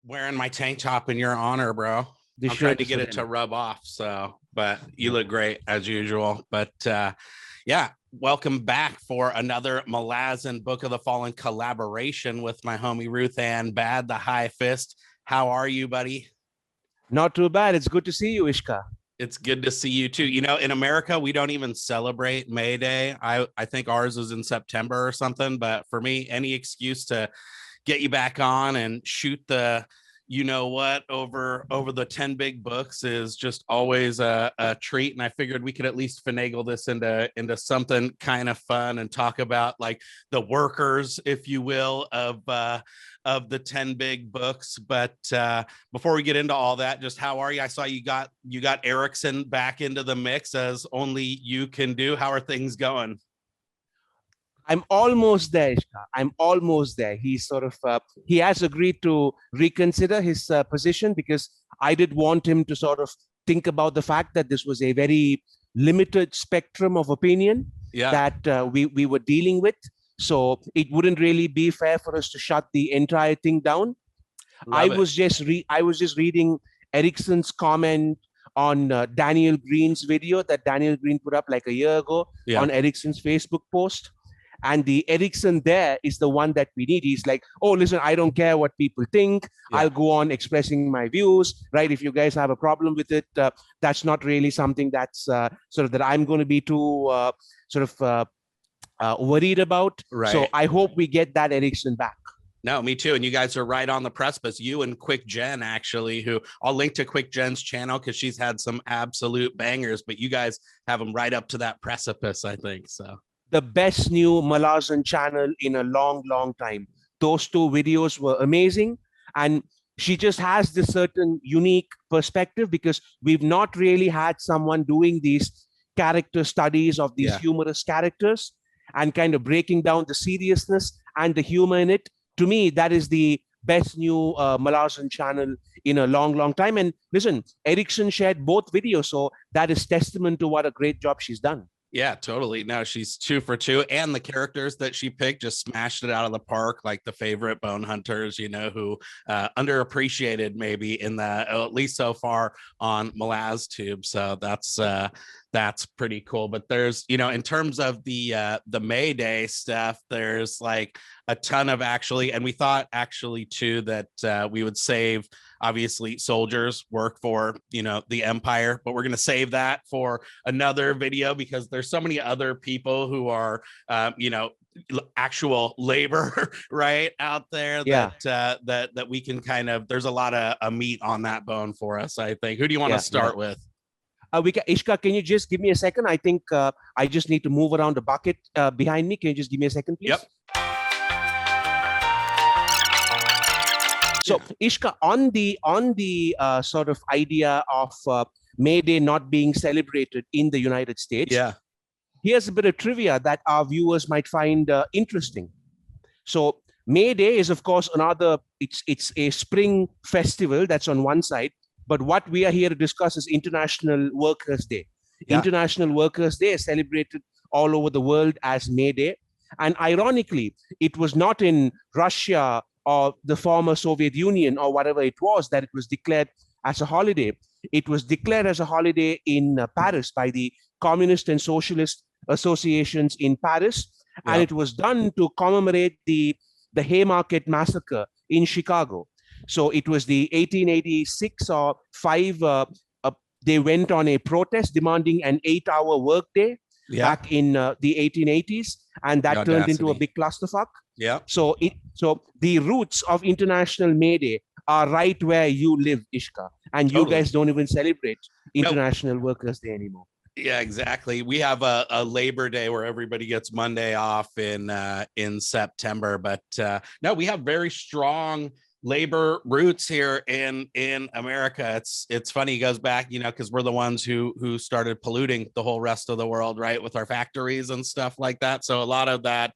Wearing my tank top in your honor, bro. This I'm trying shirt to is get for it to them. rub off. So, but you look great as usual. But yeah, welcome back for another Malazan Book of the Fallen collaboration with my homie Ruthan, Bad the High Fist. How are you, buddy? Not too bad. It's good to see you, Iskar. It's good to see you too. You know, in America, we don't even celebrate May Day. I think ours is in September or something. But for me, any excuse to get you back on and shoot the you know what over the 10 big books is just always a treat. And I figured we could at least finagle this into something kind of fun and talk about like the workers, if you will, of the 10 big books. But before we get into all that, just how are you? I saw you got Erickson back into the mix as only you can do. How are things going? I'm almost there, Ishka. I'm almost there. He's sort of he has agreed to reconsider his position because I did want him to sort of think about the fact that this was a very limited spectrum of opinion that we were dealing with. So it wouldn't really be fair for us to shut the entire thing down. I was just reading Erickson's comment on Daniel Green's video that Daniel Green put up like a year ago on Erickson's Facebook post. And the Erickson there is the one that we need. He's like, oh, listen, I don't care what people think. I'll go on expressing my views, right? If you guys have a problem with it, that's not really something that's sort of that I'm going to be too worried about. Right. So I hope we get that Erickson back. No, me too. And you guys are right on the precipice. You and Quick Jen, actually, who I'll link to Quick Jen's channel because she's had some absolute bangers, but you guys have them right up to that precipice, I think. So the best new Malazan channel in a long, long time. Those two videos were amazing. And she just has this certain unique perspective because we've not really had someone doing these character studies of these humorous characters and kind of breaking down the seriousness and the humor in it. To me, that is the best new Malazan channel in a long, long time. And listen, Erickson shared both videos. So that is testament to what a great job she's done. Yeah, totally. No, she's 2 for 2. And the characters that she picked just smashed it out of the park, like the favorite Bonehunters, you know, who underappreciated maybe in the, at least so far on MalazTube. So that's pretty cool. But there's, you know, in terms of the May Day stuff, there's like a ton of actually, and we thought actually too that we would save obviously soldiers work for, you know, the Empire, but we're going to save that for another video because there's so many other people who are, you know, actual labor right out there that we can kind of, there's a lot of meat on that bone for us, I think. Who do you want to start with? Ishka, can you just give me a second? I think I just need to move around the bucket behind me. Can you just give me a second, please? Yep. So, Ishka, on the sort of idea of May Day not being celebrated in the United States, here's a bit of trivia that our viewers might find interesting. So, May Day is, of course, another. It's a spring festival that's on one side. But what we are here to discuss is International Workers' Day. International Workers' Day is celebrated all over the world as May Day. And ironically, it was not in Russia or the former Soviet Union or whatever it was that it was declared as a holiday. It was declared as a holiday in Paris by the Communist and Socialist associations in Paris. And it was done to commemorate the Haymarket Massacre in Chicago. So it was the 1886 or 5, they went on a protest demanding an 8-hour workday back in the 1880s, and that turned into a big clusterfuck. So the roots of International May Day are right where you live, Ishka, and you guys don't even celebrate International Workers' Day anymore. Yeah, exactly. We have a Labor Day where everybody gets Monday off in September, but no, we have very strong labor roots here in America. It's funny, it goes back, you know, because we're the ones who started polluting the whole rest of the world, right, with our factories and stuff like that. So a lot of that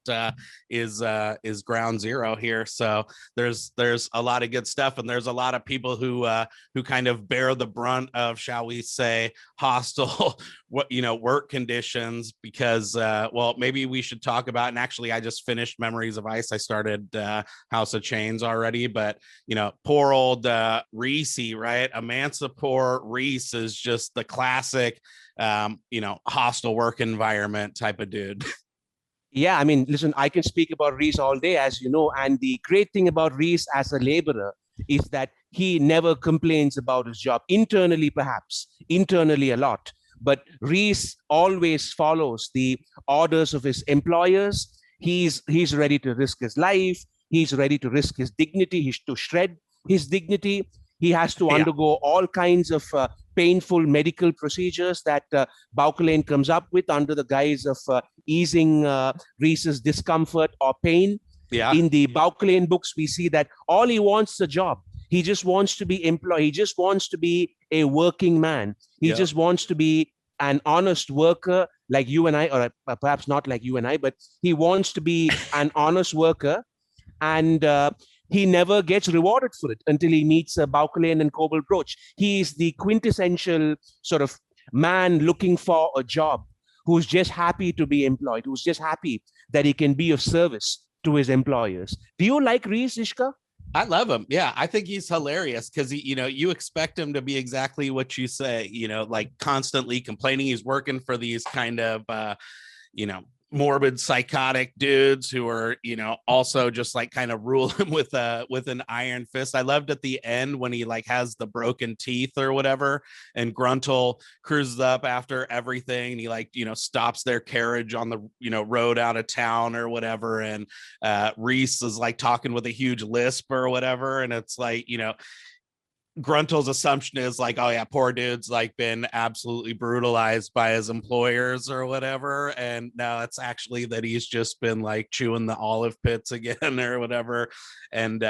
is ground zero here. So there's a lot of good stuff, and there's a lot of people who kind of bear the brunt of, shall we say, hostile work conditions because well, maybe we should talk about, and actually I just finished Memories of Ice. I started House of Chains already, but poor old Reese, right? Emancipor Reese is just the classic, hostile work environment type of dude. Yeah, I mean, listen, I can speak about Reese all day, as you know, and the great thing about Reese as a laborer is that he never complains about his job. Internally, perhaps, internally a lot, but Reese always follows the orders of his employers. He's ready to risk his life. He's ready to risk his dignity. He's to shred his dignity. He has to undergo all kinds of painful medical procedures that Bauchelain comes up with under the guise of easing Reese's discomfort or pain. Yeah. In the Bauchelain books, we see that all he wants is a job. He just wants to be employed. He just wants to be a working man. He just wants to be an honest worker like you and I, or perhaps not like you and I, but he wants to be an honest worker. And he never gets rewarded for it until he meets Bauchelain and Korbal Broach. He is the quintessential sort of man looking for a job, who's just happy to be employed, who's just happy that he can be of service to his employers. Do you like Reese, Iskar? I love him. Yeah, I think he's hilarious because you expect him to be exactly what you say, like constantly complaining. He's working for these kind of, morbid psychotic dudes who are also just like kind of rule him with an iron fist. I loved at the end when he like has the broken teeth or whatever, and Gruntle cruises up after everything, and he like stops their carriage on the road out of town or whatever, and Reese is like talking with a huge lisp or whatever, and it's like Gruntle's assumption is like, oh yeah, poor dude's like been absolutely brutalized by his employers or whatever, and now it's actually that he's just been like chewing the olive pits again or whatever, and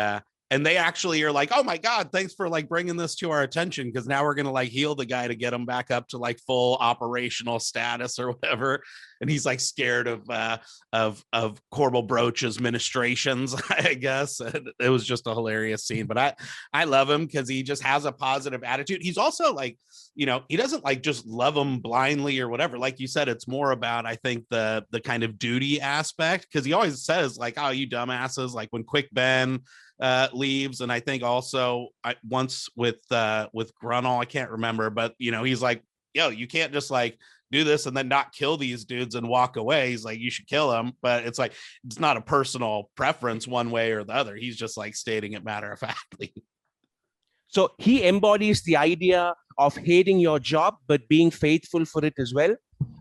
they actually are like, oh my god, thanks for like bringing this to our attention, because now we're gonna like heal the guy to get him back up to like full operational status or whatever. And he's like scared of Korbal Broach's ministrations, I guess. And it was just a hilarious scene, but I love him because he just has a positive attitude. He's also like, he doesn't like just love him blindly or whatever. Like you said, it's more about, I think, the kind of duty aspect, because he always says like, oh, you dumbasses, like when Quick Ben leaves. And I think also once with Gruntle, I can't remember, but he's like, yo, you can't just like do this and then not kill these dudes and walk away. He's like, you should kill them. But it's like, it's not a personal preference one way or the other. He's just like stating it matter of factly. So he embodies the idea of hating your job, but being faithful for it as well,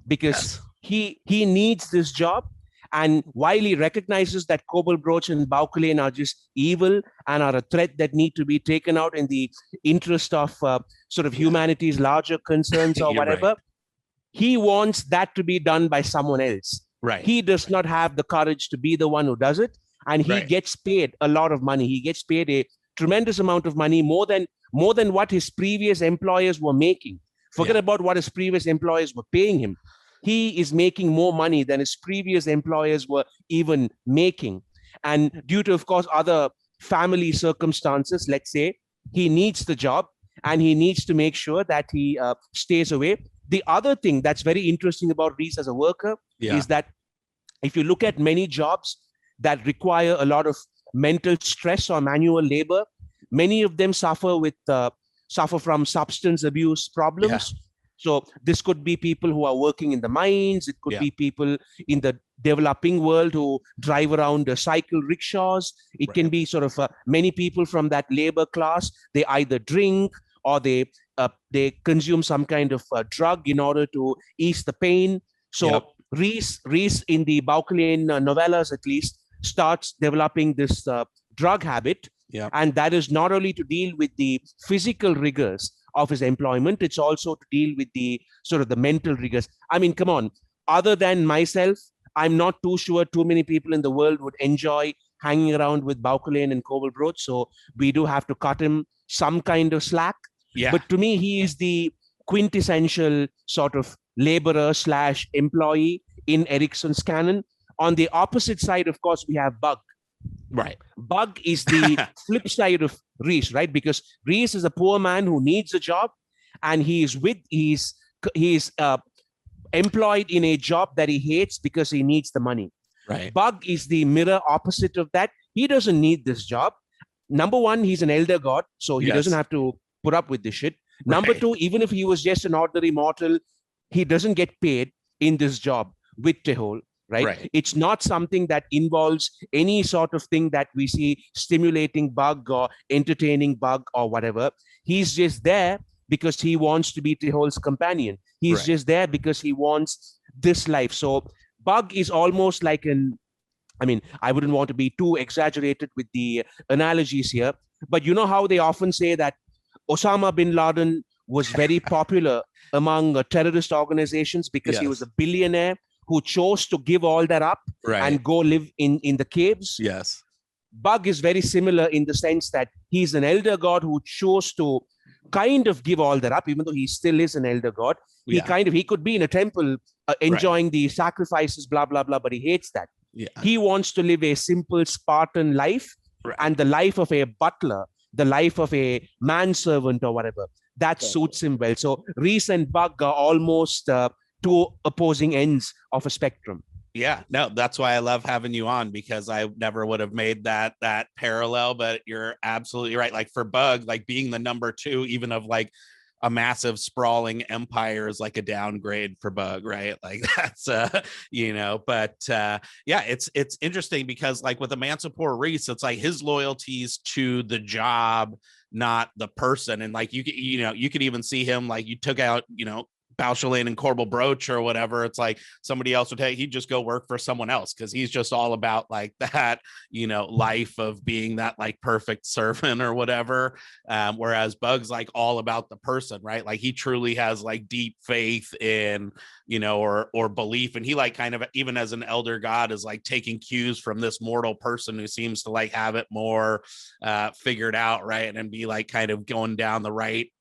because he needs this job. And while he recognizes that Korbal Broach and Bauchelain are just evil and are a threat that need to be taken out in the interest of sort of humanity's larger concerns or whatever, right, he wants that to be done by someone else. Right. He does not have the courage to be the one who does it. And he gets paid a lot of money. He gets paid a tremendous amount of money, more than what his previous employers were making. Forget about what his previous employers were paying him. He is making more money than his previous employers were even making. And due to, of course, other family circumstances, let's say, he needs the job and he needs to make sure that he stays away. The other thing that's very interesting about Reese as a worker is that if you look at many jobs that require a lot of mental stress or manual labor, many of them suffer from substance abuse problems. Yeah. So this could be people who are working in the mines. It could be people in the developing world who drive around cycle rickshaws. It can be sort of many people from that labor class. They either drink or they consume some kind of drug in order to ease the pain. So Reese in the Bauchelain novellas, at least, starts developing this drug habit. And that is not only to deal with the physical rigors of his employment, it's also to deal with the sort of the mental rigors. I mean, come on, other than myself, I'm not too sure too many people in the world would enjoy hanging around with Bauchelain and Korbal Broach. So we do have to cut him some kind of slack. Yeah. But to me, he is the quintessential sort of laborer / employee in Erikson's canon. On the opposite side, of course, we have Bug. Right. Bug is the flip side of Reese, right? Because Reese is a poor man who needs a job, and he's employed in a job that he hates because he needs the money. Right. Bug is the mirror opposite of that. He doesn't need this job. number one, he's an elder god, so he doesn't have to put up with this shit. Number two, even if he was just an ordinary mortal, he doesn't get paid in this job with Tehol, right? It's not something that involves any sort of thing that we see stimulating bug or entertaining bug or whatever. He's just there because he wants to be Tehol's companion. He's just there because he wants this life. So bug is almost like I wouldn't want to be too exaggerated with the analogies here, but you know how they often say that Osama bin Laden was very popular among terrorist organizations because he was a billionaire who chose to give all that up and go live in the caves. Yes. Bug is very similar in the sense that he's an elder god who chose to kind of give all that up, even though he still is an elder god. He could be in a temple enjoying the sacrifices, blah, blah, blah, but he hates that. He wants to live a simple Spartan life and the life of a butler, the life of a manservant or whatever. That suits him well. So Reese and Bug are almost two opposing ends of a spectrum. Yeah, no, that's why I love having you on, because I never would have made that parallel, but you're absolutely right. Like for Bug, like being the number two, even of like a massive sprawling empire is like a downgrade for Bug, right? Like that's but it's interesting because like with Emancipor Reese, it's like his loyalties to the job, not the person. And like you could even see him, like you took out, Bauchelain and Korbal Broach or whatever. It's like somebody else would he'd just go work for someone else because he's just all about like that, life of being that like perfect servant or whatever. Whereas Bug's like all about the person, right? Like he truly has like deep faith in, or belief. And he like kind of, even as an elder god, is like taking cues from this mortal person who seems to like have it more figured out, right? And be like kind of going down the right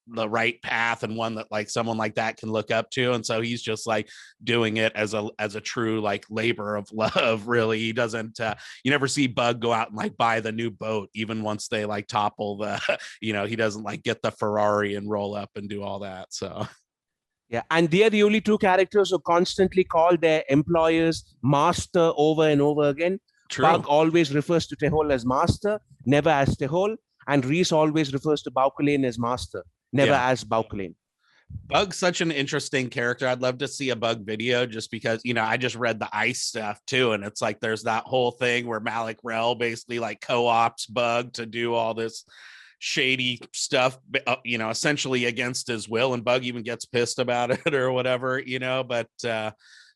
path, and one that like someone like that can look up to. And so he's just like doing it as a true like labor of love. Really, he doesn't you never see Bug go out and like buy the new boat, even once they like topple the he doesn't like get the Ferrari and roll up and do all that. So yeah, and they are the only two characters who constantly call their employers master over and over again. True. Bug always refers to Tehol as master, never as Tehol, and Reese always refers to Bauchelain as master, never as Bauchelain. Bug's such an interesting character. I'd love to see a Bug video, just because, I just read the Ice stuff too. And it's like, there's that whole thing where Malik Rel basically like co-ops Bug to do all this shady stuff, essentially against his will. And Bug even gets pissed about it or whatever, but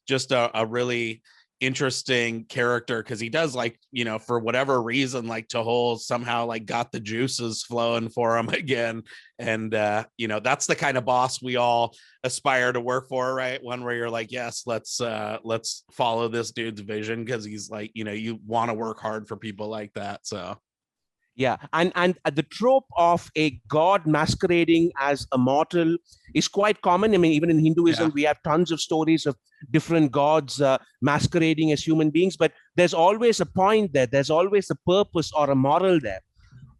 just a really interesting character, because he does like, for whatever reason, like Tehol somehow like got the juices flowing for him again. And that's the kind of boss we all aspire to work for, right? One where you're like, yes, let's follow this dude's vision, because he's like, you want to work hard for people like that. So yeah, and the trope of a god masquerading as a mortal is quite common. I mean, even in Hinduism, we have tons of stories of different gods masquerading as human beings, but there's always a point there. There's always a purpose or a moral there.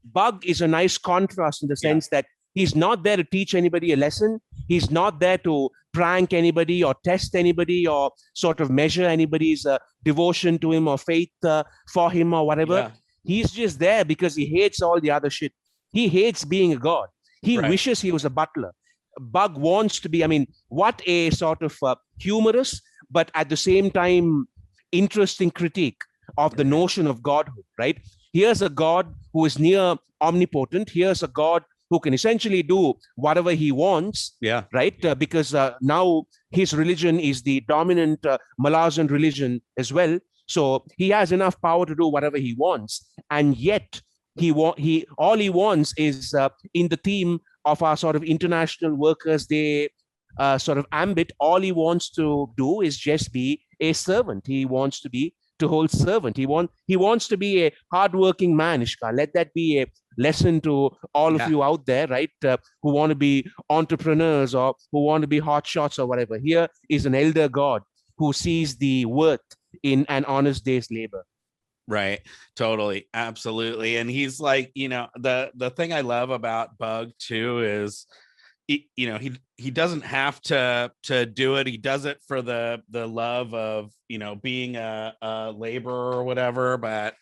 Bug is a nice contrast in the sense that he's not there to teach anybody a lesson. He's not there to prank anybody or test anybody or sort of measure anybody's devotion to him or faith for him or whatever. Yeah. He's just there because he hates all the other shit. He hates being a god. He wishes he was a butler. Bug wants to be, what a sort of humorous, but at the same time, interesting critique of the notion of godhood, right? Here's a god who is near omnipotent. Here's a god who can essentially do whatever he wants, right? Because now his religion is the dominant Malazan religion as well. So he has enough power to do whatever he wants, and yet all he wants is in the theme of our sort of international workers' day sort of ambit. All he wants to do is just be a servant. He wants to be Tehol's servant. He wants to be a hardworking man. Iskar, let that be a lesson to all of you out there, right? Who want to be entrepreneurs or who want to be hotshots or whatever. Here is an elder god who sees the worth in an honest day's labor. Right. Totally. Absolutely. And he's like, the thing I love about Bug too is, he doesn't have to do it. He does it for the love of, being a laborer or whatever. But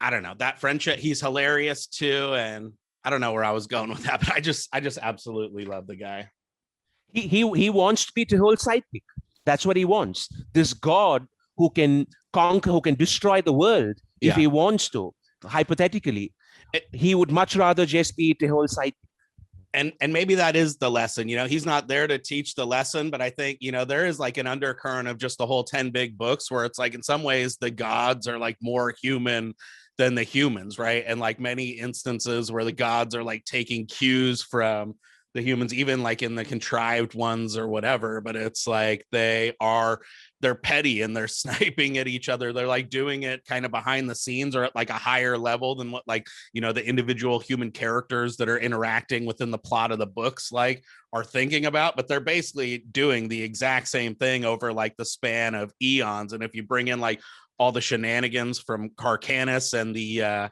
I don't know, that friendship. He's hilarious too, and I don't know where I was going with that, but I just absolutely love the guy. He wants to be Tihol's sidekick. That's what he wants. This god who can conquer, who can destroy the world if he wants to. Hypothetically, he would much rather just be Tihol's sidekick. And maybe that is the lesson. He's not there to teach the lesson, but I think, there is like an undercurrent of just the whole 10 big books where it's like, in some ways, the gods are like more human than the humans, right? And like many instances where the gods are like taking cues from the humans, even like in the contrived ones or whatever, but it's like they're petty and they're sniping at each other. They're like doing it kind of behind the scenes or at like a higher level than what like, the individual human characters that are interacting within the plot of the books like are thinking about, but they're basically doing the exact same thing over like the span of eons. And if you bring in like all the shenanigans from Kharkanas and the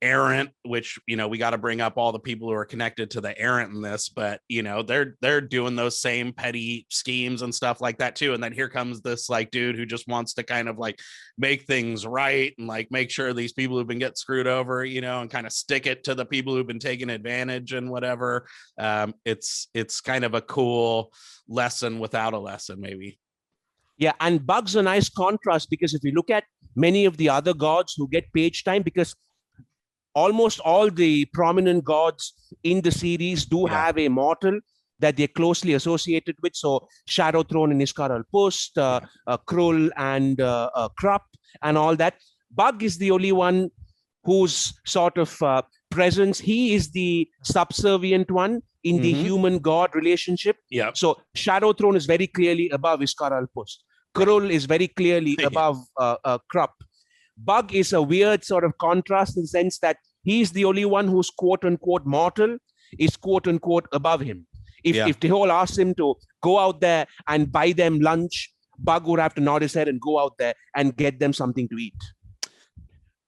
errant, which, we got to bring up all the people who are connected to the errant in this, but, they're doing those same petty schemes and stuff like that too. And then here comes this like dude who just wants to kind of like make things right and like make sure these people who've been getting screwed over, and kind of stick it to the people who've been taking advantage and whatever. It's kind of a cool lesson without a lesson, maybe. Yeah, and Bug's a nice contrast because if you look at many of the other gods who get page time, because almost all the prominent gods in the series do have a mortal that they're closely associated with. So Shadow Throne and Iskar Al-Post, Krull and Krupp and all that. Bug is the only one whose sort of presence, he is the subservient one in the human-god relationship. Yeah. So Shadow Throne is very clearly above Iskar Al-Post. Krull is very clearly above Krupp. Bug is a weird sort of contrast in the sense that he's the only one who's quote-unquote mortal, is quote-unquote above him. If Tihol asks him to go out there and buy them lunch, Bug would have to nod his head and go out there and get them something to eat.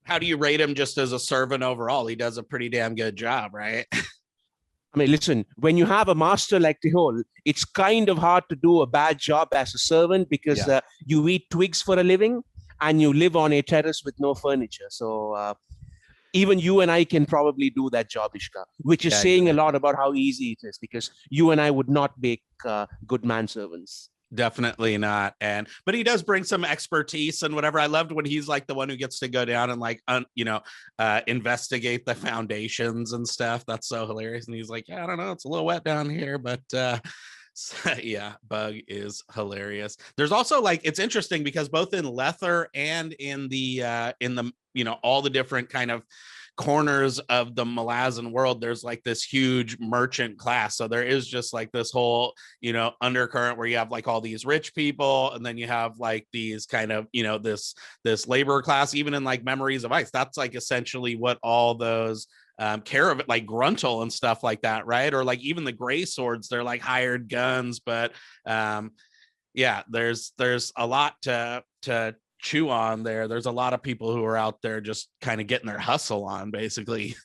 How do you rate him just as a servant overall? He does a pretty damn good job, right? I mean, listen, when you have a master like Tihol, it's kind of hard to do a bad job as a servant because you eat twigs for a living and you live on a terrace with no furniture. So even you and I can probably do that job, Iskar, which is saying a lot about how easy it is because you and I would not make good manservants. Definitely not. But he does bring some expertise and whatever. I loved when he's like the one who gets to go down and like, investigate the foundations and stuff. That's so hilarious. And he's like, I don't know, it's a little wet down here, but Bug is hilarious. There's also like, it's interesting because both in Lether and in the all the different kind of corners of the Malazan world, there's like this huge merchant class. So there is just like this whole, undercurrent where you have like all these rich people, and then you have like these kind of, this labor class, even in like Memories of Ice. That's like essentially what all those care of it, like Gruntle and stuff like that, right? Or like even the Gray Swords, they're like hired guns, but there's a lot to chew on there. There's a lot of people who are out there just kind of getting their hustle on, basically.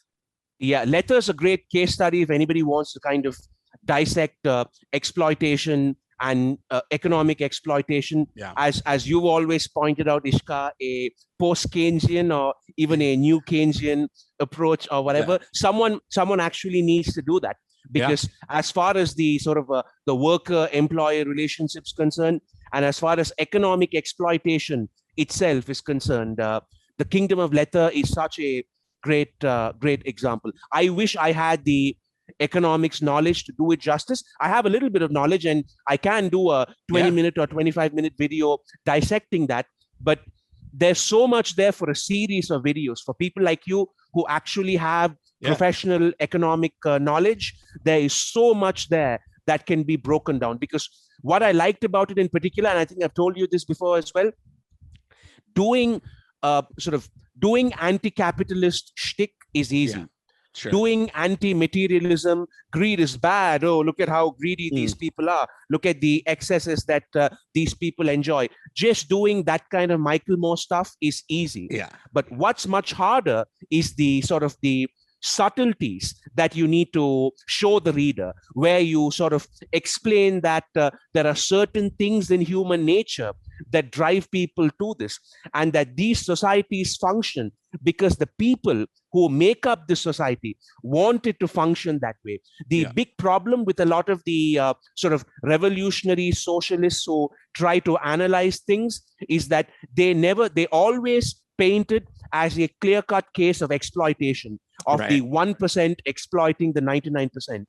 Yeah, Lether's a great case study if anybody wants to kind of dissect exploitation and economic exploitation. As you've always pointed out, Iskar, a post-Keynesian or even a new Keynesian approach or whatever, someone actually needs to do that. Because as far as the sort of the worker-employer relationship's concerned, and as far as economic exploitation itself is concerned, the Kingdom of Lether is such a great example. I wish I had the economics knowledge to do it justice. I have a little bit of knowledge and I can do a 20-minute or 25-minute video dissecting that, but there's so much there for a series of videos for people like you who actually have professional economic knowledge. There is so much there that can be broken down, because what I liked about it in particular, and I think I've told you this before as well, doing anti-capitalist shtick is easy. Yeah, sure. Doing anti-materialism, greed is bad. Oh, look at how greedy these people are. Look at the excesses that these people enjoy. Just doing that kind of Michael Moore stuff is easy. Yeah. But what's much harder is the sort of the subtleties that you need to show the reader, where you sort of explain that there are certain things in human nature that drive people to this, and that these societies function because the people who make up the society want it to function that way. The big problem with a lot of the sort of revolutionary socialists who try to analyze things is that they always paint it as a clear-cut case of exploitation, of the 1% exploiting the 99%.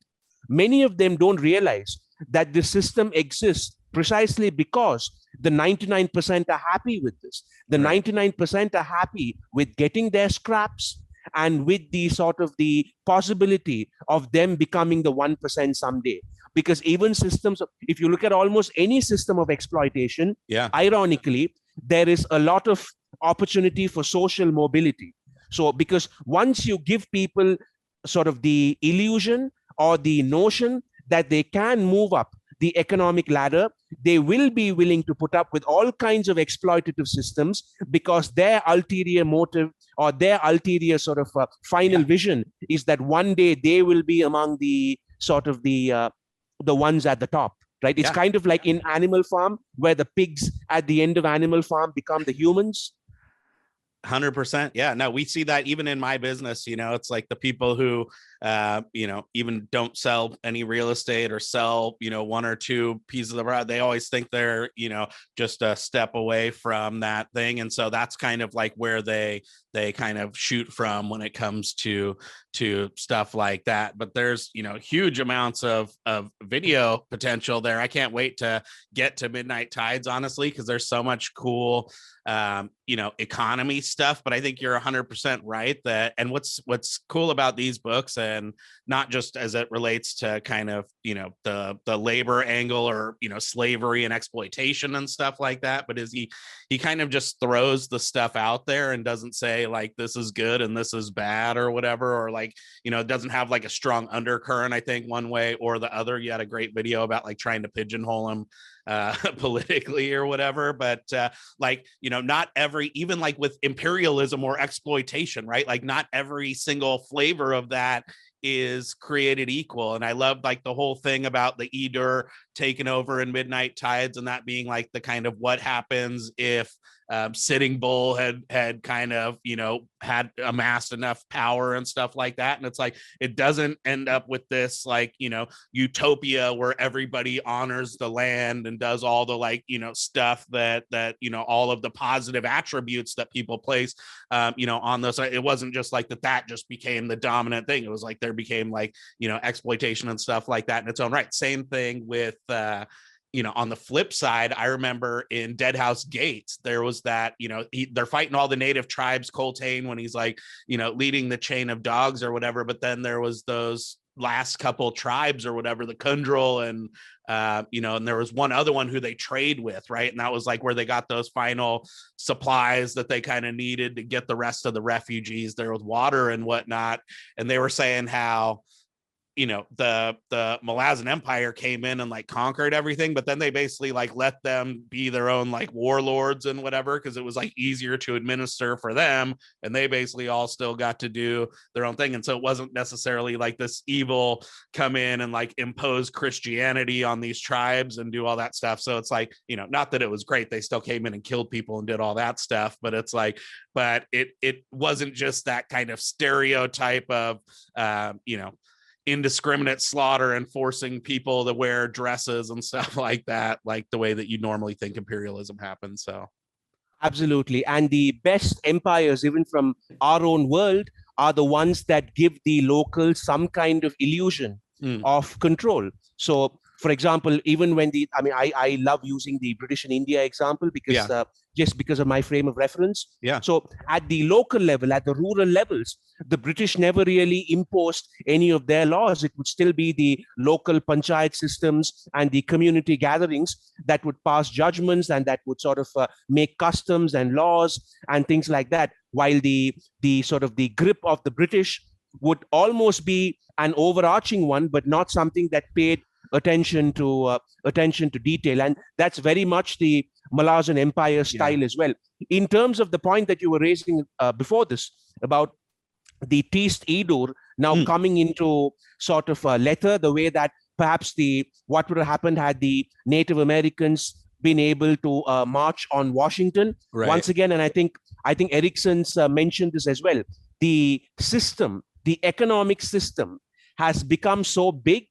Many of them don't realize that the system exists precisely because the 99% are happy with this. The 99% are happy with getting their scraps and with the sort of the possibility of them becoming the 1% someday. Because even systems, if you look at almost any system of exploitation, ironically, there is a lot of opportunity for social mobility. So because once you give people sort of the illusion or the notion that they can move up the economic ladder, they will be willing to put up with all kinds of exploitative systems, because their ulterior motive or their ulterior sort of final vision is that one day they will be among the sort of the ones at the top. Right? It's kind of like in Animal Farm, where the pigs at the end of Animal Farm become the humans. 100%. Yeah, no, we see that even in my business. It's like the people who even don't sell any real estate or sell one or two pieces of art. They always think they're just a step away from that thing, and so that's kind of like where they kind of shoot from when it comes to stuff like that. But there's huge amounts of video potential there. I can't wait to get to Midnight Tides, honestly, because there's so much cool economy stuff. But I think you're 100% right that, and what's cool about these books, and not just as it relates to kind of the labor angle or slavery and exploitation and stuff like that, but is he kind of just throws the stuff out there and doesn't say like this is good and this is bad or whatever, or like it doesn't have like a strong undercurrent, I think, one way or the other. You had a great video about like trying to pigeonhole him politically or whatever, but not every, even like with imperialism or exploitation, right, like not every single flavor of that is created equal. And I love like the whole thing about the Edur taking over in Midnight Tides, and that being like the kind of what happens if Sitting Bull had kind of had amassed enough power and stuff like that. And it's like it doesn't end up with this like utopia where everybody honors the land and does all the like stuff that all of the positive attributes that people place on those. It wasn't just like that just became the dominant thing. It was like there became like exploitation and stuff like that in its own right. Same thing with on the flip side, I remember in Deadhouse Gates, there was that, they're fighting all the native tribes, Coltane, when he's like, leading the chain of dogs or whatever. But then there was those last couple tribes or whatever, the Kundral and, and there was one other one who they trade with, right? And that was like where they got those final supplies that they kind of needed to get the rest of the refugees there with water and whatnot. And they were saying how, the Malazan Empire came in and like conquered everything, but then they basically like let them be their own like warlords and whatever, because it was like easier to administer for them, and they basically all still got to do their own thing. And so it wasn't necessarily like this evil come in and like impose Christianity on these tribes and do all that stuff. So it's like, not that it was great, they still came in and killed people and did all that stuff, but it's like, but it wasn't just that kind of stereotype of indiscriminate slaughter and forcing people to wear dresses and stuff like that, like the way that you normally think imperialism happens. So absolutely. And the best empires, even from our own world, are the ones that give the locals some kind of illusion of control. So for example, even when I love using the British in India example because just because of my frame of reference. Yeah. So at the local level, at the rural levels, the British never really imposed any of their laws. It would still be the local panchayat systems and the community gatherings that would pass judgments and that would sort of make customs and laws and things like that. While the sort of the grip of the British would almost be an overarching one, but not something that paid attention to detail. And that's very much the Malazan Empire style as well. In terms of the point that you were raising before this about the Teist Edur now coming into sort of a letter, the way that perhaps what would have happened had the Native Americans been able to march on Washington once again. And I think Ericsson's mentioned this as well. The system, the economic system, has become so big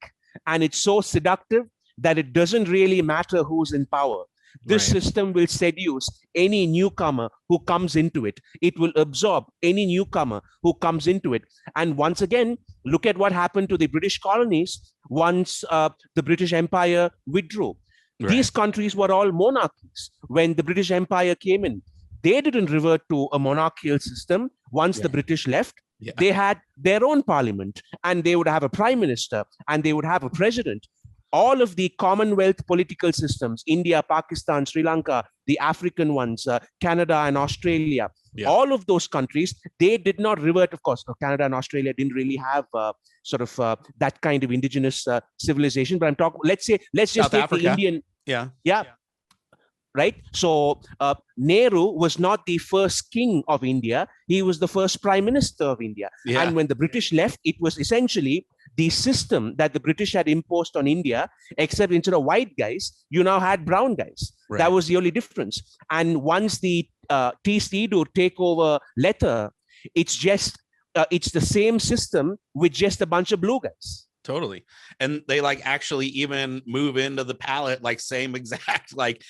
and it's so seductive that it doesn't really matter who's in power. This system will seduce any newcomer who comes into it. It will absorb any newcomer who comes into it. And once again, look at what happened to the British colonies once the British Empire withdrew. These countries were all monarchies. When the British Empire came in, they didn't revert to a monarchical system. Once the British left, they had their own parliament, and they would have a prime minister, and they would have a president. All of the Commonwealth political systems, India, Pakistan, Sri Lanka, the African ones, Canada and Australia, all of those countries, they did not revert. Of course, Canada and Australia didn't really have that kind of indigenous civilization. But I'm talking, let's just South take Africa. the Indian. Right? So Nehru was not the first king of India. He was the first prime minister of India. And when the British left, it was essentially the system that the British had imposed on India, except instead of white guys, you now had brown guys. That was the only difference. And once the Tido takeover letter, it's just, it's the same system with just a bunch of blue guys. Totally. And they like actually even move into the palette, like same exact like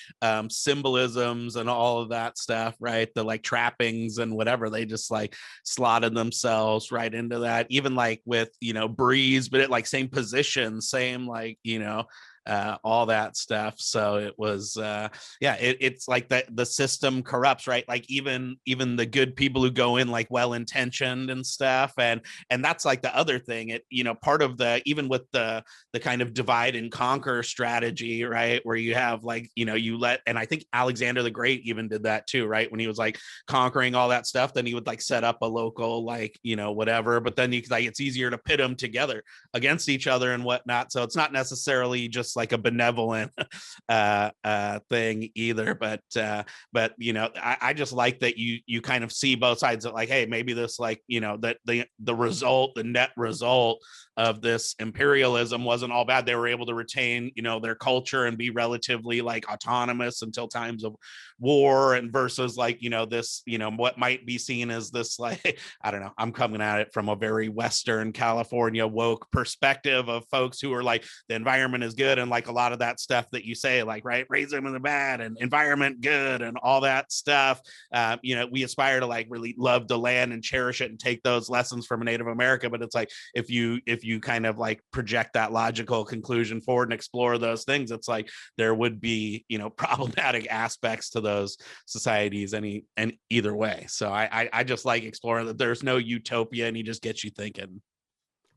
symbolisms and all of that stuff, right? The like trappings and whatever, they just like slotted themselves right into that. Even like with, breeze, but it like same position, same like, all that stuff. So it was it's like the system corrupts, right? Like even the good people who go in like well-intentioned and stuff, and that's like the other thing. It part of the, even with the kind of divide and conquer strategy, right, where you have like you let, and I think Alexander the Great even did that too, right, when he was like conquering all that stuff, then he would like set up a local like whatever, but then it's easier to pit them together against each other and whatnot. So it's not necessarily just like a benevolent thing either, but I just like that you kind of see both sides of like, hey, maybe this like that the result, the net result of this imperialism wasn't all bad. They were able to retain their culture and be relatively like autonomous until times of war, and versus like this what might be seen as this like, I don't know, I'm coming at it from a very Western California woke perspective of folks who are like, the environment is good, and like a lot of that stuff that you say, like, right, racism is bad and environment good and all that stuff. We aspire to like really love the land and cherish it and take those lessons from Native America, but it's like if you kind of like project that logical conclusion forward and explore those things, it's like there would be problematic aspects to those societies and either way. So I just like exploring that there's no utopia, and he just gets you thinking.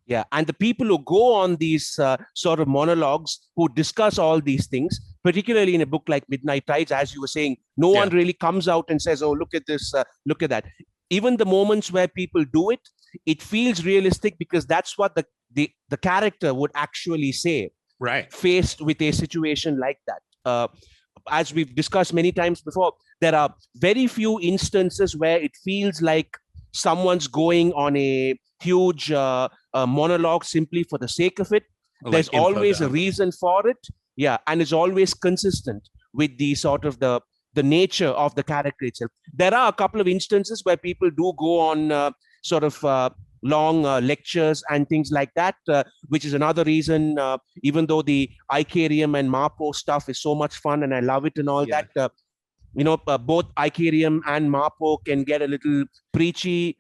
Yeah, and the people who go on these sort of monologues, who discuss all these things, particularly in a book like Midnight Tides, as you were saying, no one really comes out and says, oh, look at this, look at that. Even the moments where people do it, it feels realistic because that's what the character would actually say, right, faced with a situation like that. As we've discussed many times before, there are very few instances where it feels like someone's going on a huge monologue simply for the sake of it. There's always a reason for it. Yeah, and it's always consistent with the sort of the nature of the character itself. There are a couple of instances where people do go on long lectures and things like that, which is another reason, even though the Icarium and Marpo stuff is so much fun and I love it and all that, both Icarium and Marpo can get a little preachy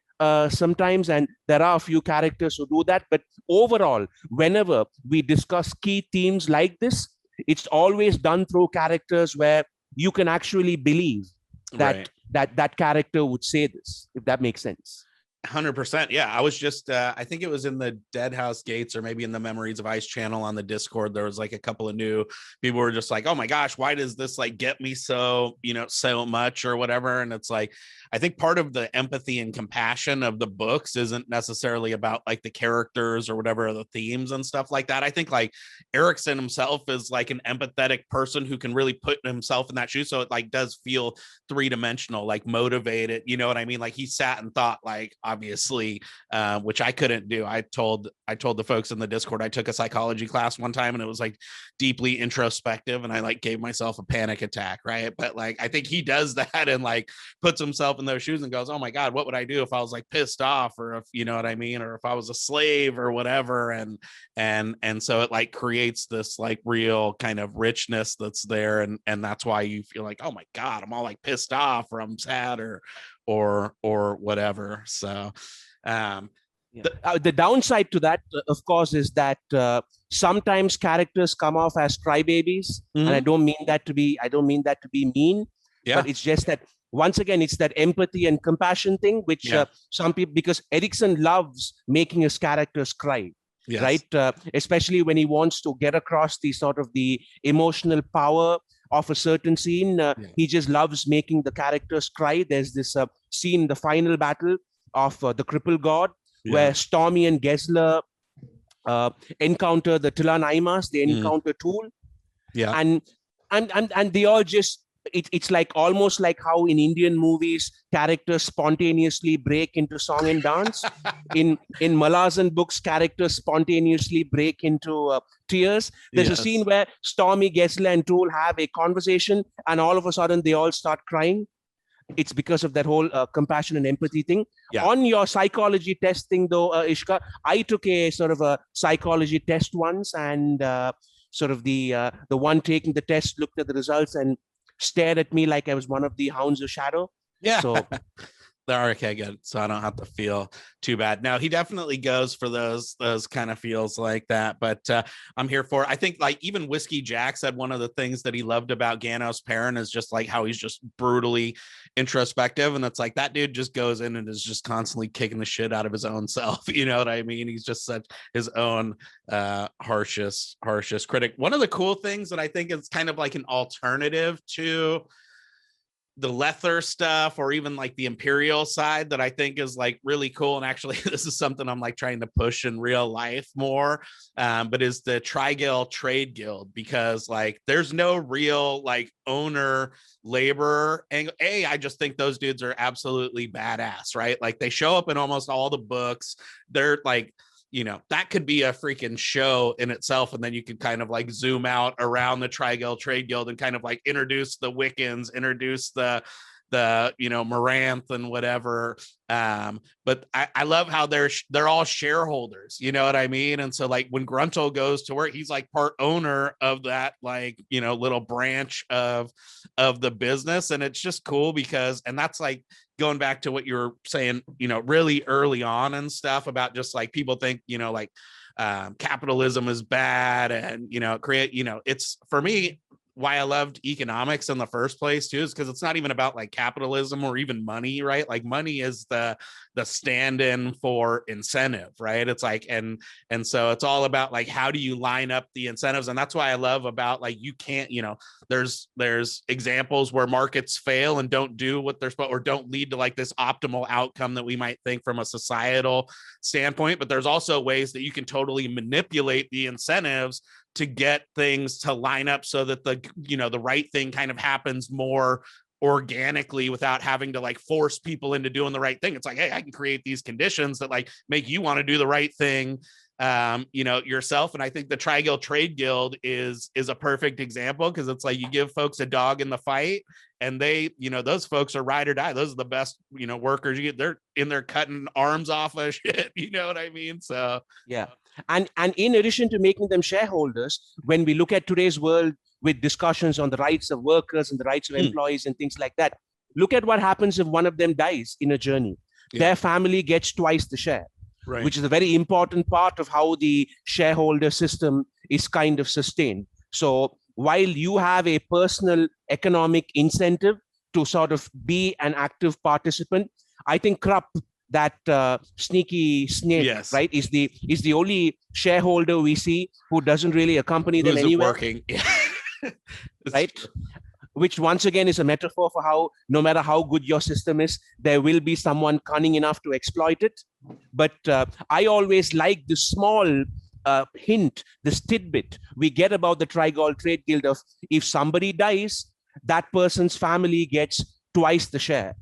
sometimes, and there are a few characters who do that. But overall, whenever we discuss key themes like this, it's always done through characters where you can actually believe that that character would say this, if that makes sense. 100%. Yeah, I was just I think it was in the Deadhouse Gates or maybe in the Memories of Ice channel on the Discord, there was like a couple of new people were just like, oh my gosh, why does this like get me so so much or whatever. And it's like, I think part of the empathy and compassion of the books isn't necessarily about like the characters or whatever, the themes and stuff like that. I think like Erickson himself is like an empathetic person who can really put himself in that shoe, so it like does feel three-dimensional, like motivated, you know what I mean? Like he sat and thought like, obviously, which I couldn't do. I told the folks in the Discord, I took a psychology class one time and it was like deeply introspective and I like gave myself a panic attack, right? But like I think he does that and like puts himself in those shoes and goes, oh my God, what would I do if I was like pissed off, or if, you know what I mean, or if I was a slave or whatever. And so it like creates this like real kind of richness that's there, and that's why you feel like, oh my God, I'm all like pissed off, or I'm sad, or whatever. So the downside to that, of course, is that sometimes characters come off as crybabies, and I don't mean that to be mean, but it's just that once again, it's that empathy and compassion thing, which some people, because Erikson loves making his characters cry. Yes. Right, especially when he wants to get across the sort of the emotional power of a certain scene. He just loves making the characters cry. There's this scene, the final battle of the Crippled God, where Stormy and Gessler encounter the Tilan Aimas. They encounter Tool, and they all just. It's like almost like how in Indian movies characters spontaneously break into song and dance. in Malazan books, characters spontaneously break into tears. There's a scene where Stormy, Gessler, and Tool have a conversation, and all of a sudden they all start crying. It's because of that whole compassion and empathy thing. On your psychology test thing, though, Iskar, I took a sort of a psychology test once, and sort of the one taking the test looked at the results and stared at me like I was one of the Hounds of Shadow. Yeah. So okay, good. So I don't have to feel too bad. No, he definitely goes for those kind of feels like that. But I'm here for it. I think like even Whiskey Jack said one of the things that he loved about Ganos Perrin is just like how he's just brutally introspective. And it's like that dude just goes in and is just constantly kicking the shit out of his own self. You know what I mean? He's just such his own harshest critic. One of the cool things that I think is kind of like an alternative to the Lether stuff, or even like the Imperial side, that I think is like really cool. And actually this is something I'm like trying to push in real life more, but is the Trigale Trade Guild, because like there's no real like owner laborer angle. I just think those dudes are absolutely badass, right? Like they show up in almost all the books. They're like, you know, that could be a freaking show in itself. And then you could kind of like zoom out around the Trigale Trade Guild and kind of like introduce the Wiccans, introduce the Moranth and whatever. But I love how they're all shareholders, you know what I mean? And so like when Gruntle goes to work, he's like part owner of that, like, you know, little branch of the business. And it's just cool because, and that's like going back to what you were saying, you know, really early on and stuff about just like people think, you know, like capitalism is bad and, you know, it's for me, why I loved economics in the first place too, is because it's not even about like capitalism or even money, right? Like money is the stand-in for incentive, right? It's like, and so it's all about like, how do you line up the incentives? And that's why I love about like, you can't, you know, there's examples where markets fail and don't do what they're supposed, or don't lead to like this optimal outcome that we might think from a societal standpoint. But there's also ways that you can totally manipulate the incentives to get things to line up so that the right thing kind of happens more organically without having to like force people into doing the right thing. It's like, hey, I can create these conditions that like make you want to do the right thing, you know, yourself. And I think the Trigale Trade Guild is a perfect example, because it's like you give folks a dog in the fight and they, you know, those folks are ride or die. Those are the best, you know, workers you get. They're in there cutting arms off of shit. You know what I mean? So yeah. And in addition to making them shareholders, when we look at today's world with discussions on the rights of workers and the rights of employees and things like that, look at what happens if one of them dies in a journey. Their family gets twice the share, which is a very important part of how the shareholder system is kind of sustained. So while you have a personal economic incentive to sort of be an active participant, I think Krupp, that sneaky snake, right, is the only shareholder we see who doesn't really accompany them anywhere. Working. Right? True. Which once again is a metaphor for how no matter how good your system is, there will be someone cunning enough to exploit it. But I always like the small hint, this tidbit we get about the Trigale Trade Guild of if somebody dies, that person's family gets twice the share.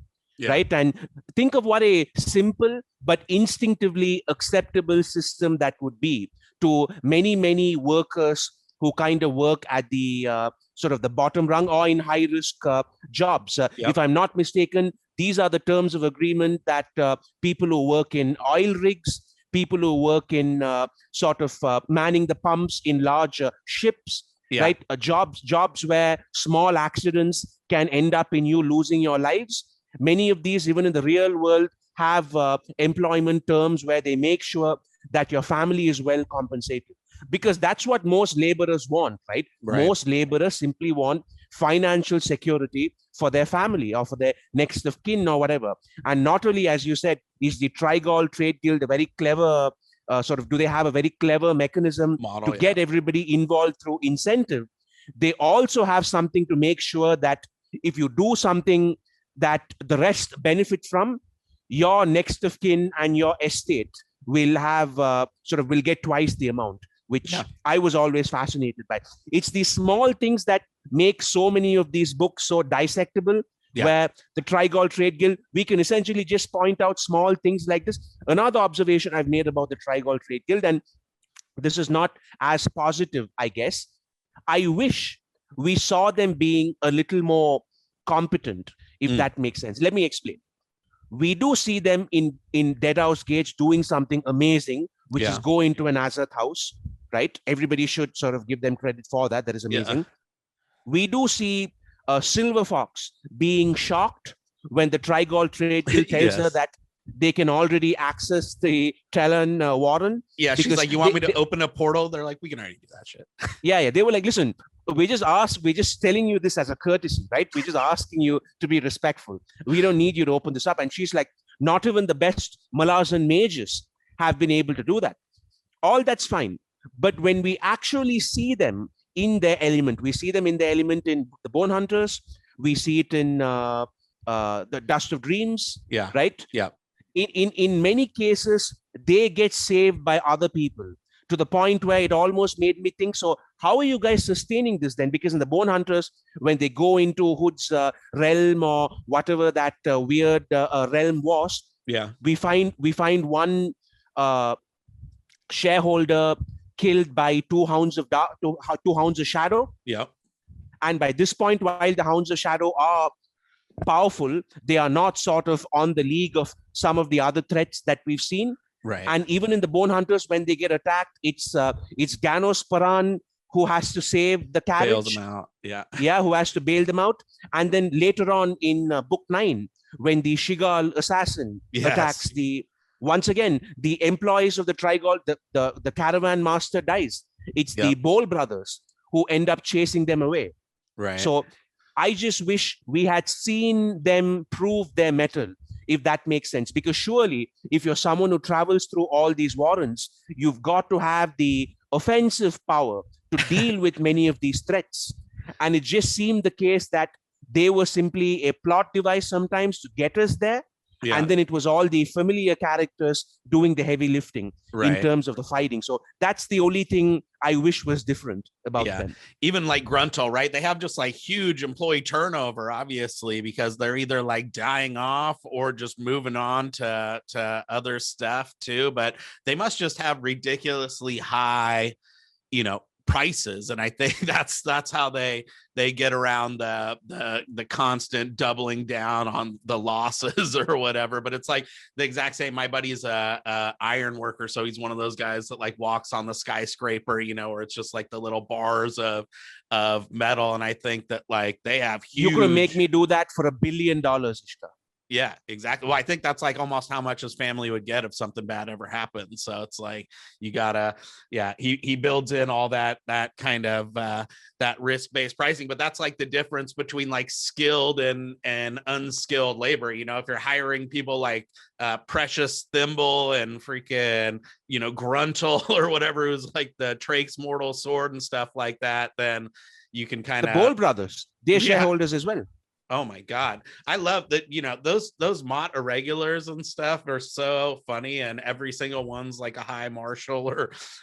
right? And think of what a simple but instinctively acceptable system that would be to many workers who kind of work at the sort of the bottom rung or in high risk jobs. If I'm not mistaken, these are the terms of agreement that people who work in oil rigs, people who work in sort of manning the pumps in large ships, right? Jobs where small accidents can end up in you losing your lives. Many of these, even in the real world, have employment terms where they make sure that your family is well compensated, because that's what most laborers want, right? Most laborers simply want financial security for their family or for their next of kin or whatever. And not only, as you said, is the Trigol Trade Guild a very clever do they have a very clever mechanism to get everybody involved through incentive? They also have something to make sure that if you do something that the rest benefit from, your next of kin and your estate will have will get twice the amount, which I was always fascinated by. It's these small things that make so many of these books so dissectable, where the Trigol Trade Guild, we can essentially just point out small things like this. Another observation I've made about the Trigol Trade Guild, and this is not as positive, I guess, I wish we saw them being a little more competent, if that makes sense. Let me explain. We do see them in Deadhouse Gates doing something amazing, which is go into an Azath house, right? Everybody should sort of give them credit for that. That is amazing. We do see Silver Fox being shocked when the Trigol Trade Guild tells her that they can already access the Talon Warren. Yeah, she's like, you want me to open a portal? They're like, we can already do that shit. Yeah. They were like, listen, we're just telling you this as a courtesy, right? We're just asking you to be respectful. We don't need you to open this up. And she's like, not even the best Malazan mages have been able to do that. All that's fine. But when we actually see them in their element, we see them in their element in the Bonehunters, we see it in the Dust of Dreams, right? Yeah. In many cases, they get saved by other people, to the point where it almost made me think, so how are you guys sustaining this then? Because in the Bonehunters, when they go into Hood's realm or whatever that weird realm was, we find one shareholder killed by two Hounds of Shadow. And by this point, while the Hounds of Shadow are powerful, they are not sort of on the league of some of the other threats that we've seen. And even in the Bonehunters, when they get attacked, it's Ganos Paran who has to save the carriage. Bail them out. Who has to bail them out. And then later on in Book 9, when the Shigal assassin attacks once again, the employees of the Trigol, the caravan master dies. It's the Bole brothers who end up chasing them away. So I just wish we had seen them prove their mettle, if that makes sense. Because surely, if you're someone who travels through all these warrens, you've got to have the offensive power to deal with many of these threats. And it just seemed the case that they were simply a plot device sometimes to get us there. And then it was all the familiar characters doing the heavy lifting in terms of the fighting. So that's the only thing I wish was different about them. Even like Gruntle, right? They have just like huge employee turnover, obviously, because they're either like dying off or just moving on to other stuff too. But they must just have ridiculously high, prices, and I think that's how they get around the constant doubling down on the losses or whatever. But it's like the exact same. My buddy is a iron worker, so he's one of those guys that like walks on the skyscraper, where it's just like the little bars of metal. And I think that like they have huge. You're gonna make me do that for $1 billion, Iskar. Yeah, exactly. Well, I think that's like almost how much his family would get if something bad ever happened. So it's like you gotta, he builds in all that kind of that risk-based pricing. But that's like the difference between like skilled and unskilled labor. If you're hiring people like Precious Thimble and freaking Gruntle or whatever, who's like the Trake's mortal sword and stuff like that, then you can kind of the Bole brothers, they're shareholders as well. Oh my God. I love that, those Mott irregulars and stuff are so funny, and every single one's like a high marshal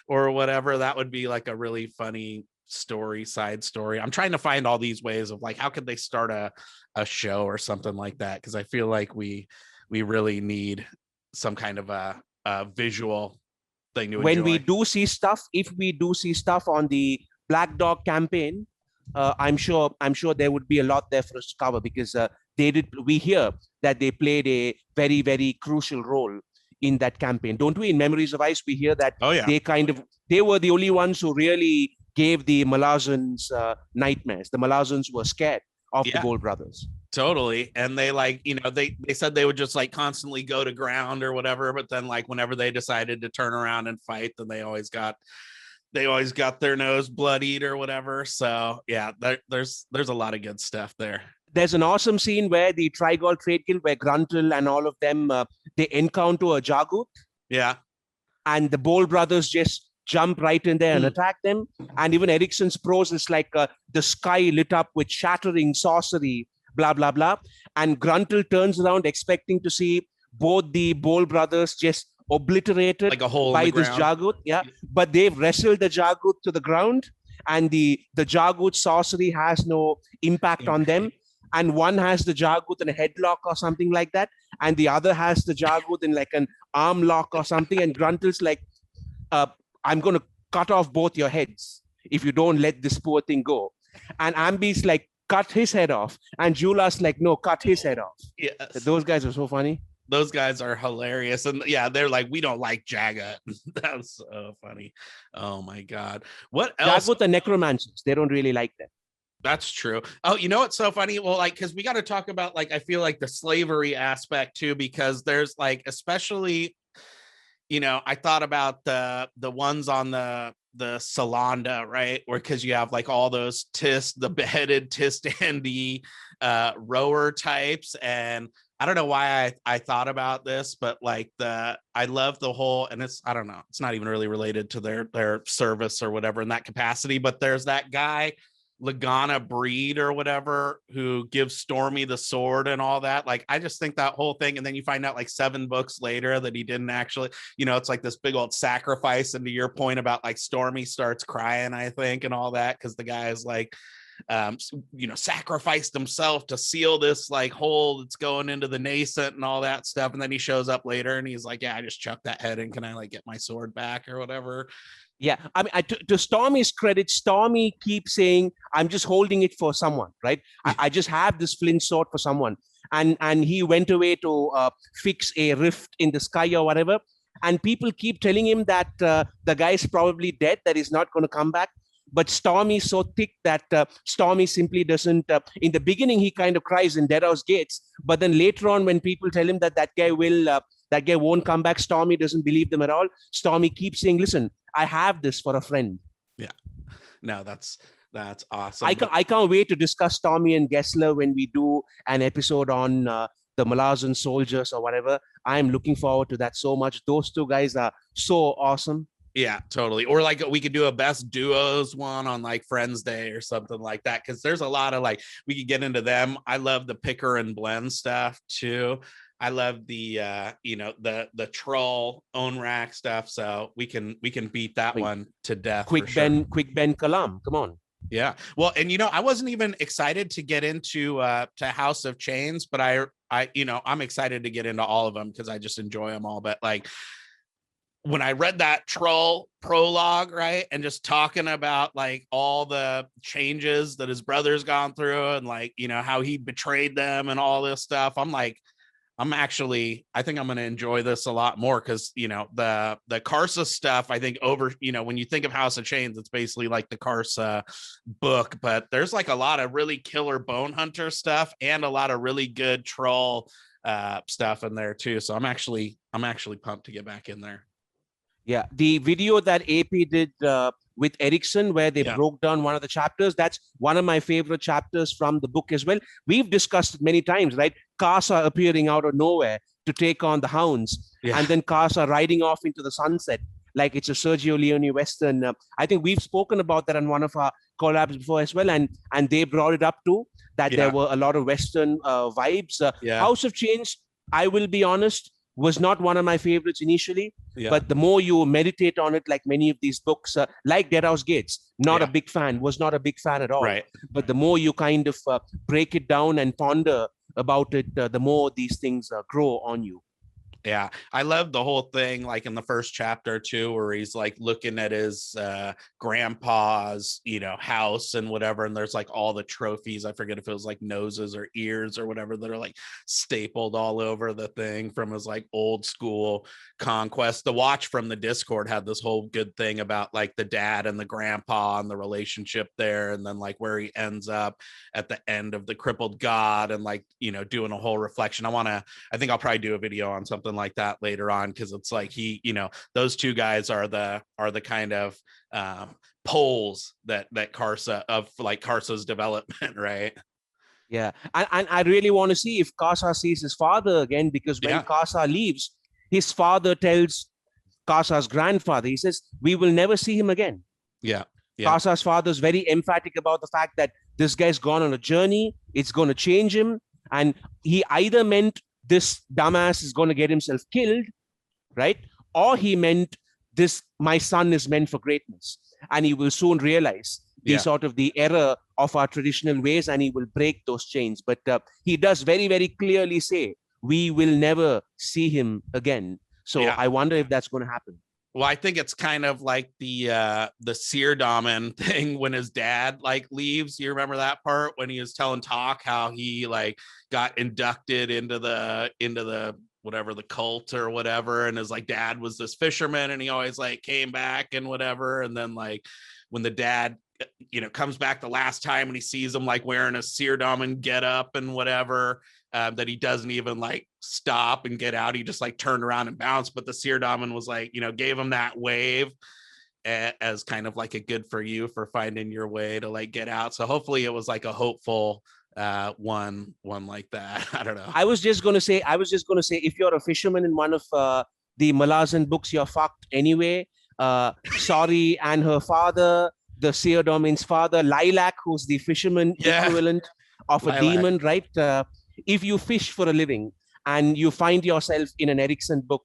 or whatever. That would be like a really funny side story. I'm trying to find all these ways of like, how could they start a show or something like that? Because I feel like we really need some kind of a visual thing to when enjoy. we do see stuff, if we do see stuff on the Black Dog campaign, I'm sure there would be a lot there for us to cover, because we hear that they played a very, very crucial role in that campaign, don't we? In Memories of Ice, we hear that they were the only ones who really gave the Malazans nightmares. The Malazans were scared of the Bold Brothers. Totally. And they like, they said they would just like constantly go to ground or whatever, but then like whenever they decided to turn around and fight, then they always got their nose bloodied or whatever. So yeah, there's a lot of good stuff there. There's an awesome scene where the Trigol Trade Guild, where Gruntle and all of them, they encounter a Jagut. Yeah. And the Bold Brothers just jump right in there and attack them. And even Ericsson's prose is like the sky lit up with shattering sorcery, blah, blah, blah. And Gruntle turns around expecting to see both the Bold Brothers just obliterated like a hole by this Jagut. Yeah. But they've wrestled the Jagut to the ground, and the Jagut sorcery has no impact on them. And one has the Jagut in a headlock or something like that, and the other has the Jagut in like an arm lock or something. And Gruntle's like, I'm going to cut off both your heads if you don't let this poor thing go. And Ambi's like, cut his head off. And Jula's like, no, cut his head off. Yes. Those guys are so funny. Those guys are hilarious. And yeah, they're like, we don't like Jagat. That was so funny. Oh my God. What else? Jagut the necromancers, they don't really like them. That's true. Oh, you know what's so funny? Well, like, because we got to talk about, like, I feel like the slavery aspect too, because there's like, especially, I thought about the ones on the Salanda, right? Or because you have like all those the beheaded Tistandi rower types. And I don't know why I thought about this, but like I love the whole, and I don't know, it's not even really related to their service or whatever in that capacity, but there's that guy, Lagana Breed or whatever, who gives Stormy the sword and all that. Like, I just think that whole thing, and then you find out like 7 books later that he didn't actually, it's like this big old sacrifice. And to your point about like Stormy starts crying, I think, and all that, because the guy is like, sacrificed himself to seal this like hole that's going into the nascent and all that stuff. And then he shows up later and he's like, yeah, I just chucked that head in. Can I like get my sword back or whatever? Yeah, I mean, to Stormy's credit, Stormy keeps saying, I'm just holding it for someone, right? I just have this flint sword for someone. And he went away to fix a rift in the sky or whatever. And people keep telling him that the guy's probably dead, that he's not going to come back. But Stormy's so thick that Stormy simply doesn't. In the beginning, he kind of cries in Deadhouse Gates. But then later on, when people tell him that guy won't come back, Stormy doesn't believe them at all. Stormy keeps saying, listen, I have this for a friend. Yeah. No, that's awesome. I can't wait to discuss Stormy and Gessler when we do an episode on the Malazan soldiers or whatever. I'm looking forward to that so much. Those two guys are so awesome. Yeah, totally. Or like we could do a best duos one on like Friends Day or something like that, because there's a lot of like, we could get into them. I love the picker and blend stuff too. I love the the troll own rack stuff. So we can beat that one to death. Quick Ben Kalam. Come on. Yeah. Well, and I wasn't even excited to get into to House of Chains, but I'm excited to get into all of them because I just enjoy them all. But like, when I read that troll prologue, right, and just talking about like all the changes that his brother's gone through and like, how he betrayed them and all this stuff, I'm like, I think I'm going to enjoy this a lot more because, the Karsa stuff, I think when you think of House of Chains, it's basically like the Karsa book, but there's like a lot of really killer Bonehunter stuff and a lot of really good troll stuff in there too. So I'm actually pumped to get back in there. Yeah, the video that AP did with Ericsson, where they broke down one of the chapters, that's one of my favorite chapters from the book as well. We've discussed it many times, right? Karsa appearing out of nowhere to take on the Hounds, and then Karsa riding off into the sunset like it's a Sergio Leone Western. I think we've spoken about that on one of our collabs before as well, and they brought it up too, that there were a lot of Western vibes. House of Chains, I will be honest, was not one of my favorites initially, Yeah. but the more you meditate on it, like many of these books, like Deadhouse Gates, not a big fan, was not a big fan at all. Right. But the more you kind of break it down and ponder about it, the more these things grow on you. Yeah, I love the whole thing, like in the first chapter too, where he's like looking at his grandpa's, house and whatever, and there's like all the trophies. I forget if it was like noses or ears or whatever that are like stapled all over the thing from his like old school conquest. The watch from the Discord had this whole good thing about like the dad and the grandpa and the relationship there, and then like where he ends up at the end of the Crippled God, and like doing a whole reflection. I think I'll probably do a video on something like that later on, because it's like those two guys are the kind of poles that Karsa's development, right? Yeah, and I really want to see if Karsa sees his father again, because when Karsa leaves, his father tells Karsa's grandfather, he says, we will never see him again. Yeah. Karsa's father is very emphatic about the fact that this guy's gone on a journey, it's going to change him, and he either meant this dumbass is going to get himself killed, right? Or he meant my son is meant for greatness, and he will soon realize the error of our traditional ways, and he will break those chains. But he does very, very clearly say, we will never see him again. So I wonder if that's going to happen. Well, I think it's kind of like the Seerdamen thing when his dad like leaves. You remember that part when he was telling Talk how he like got inducted into the whatever, the cult or whatever, and his like dad was this fisherman, and he always like came back and whatever. And then like when the dad comes back the last time and he sees him like wearing a Seerdamen get up and whatever, that he doesn't even like stop and get out. He just like turned around and bounced. But the Seerdamen was like, gave him that wave as kind of like a good for you for finding your way to like get out. So hopefully it was like a hopeful one like that. I don't know. I was just going to say, if you're a fisherman in one of the Malazan books, you're fucked anyway. Sorry, and her father, the Seerdamen's father, Lilac, who's the fisherman equivalent of a demon, right? If you fish for a living and you find yourself in an Erikson book,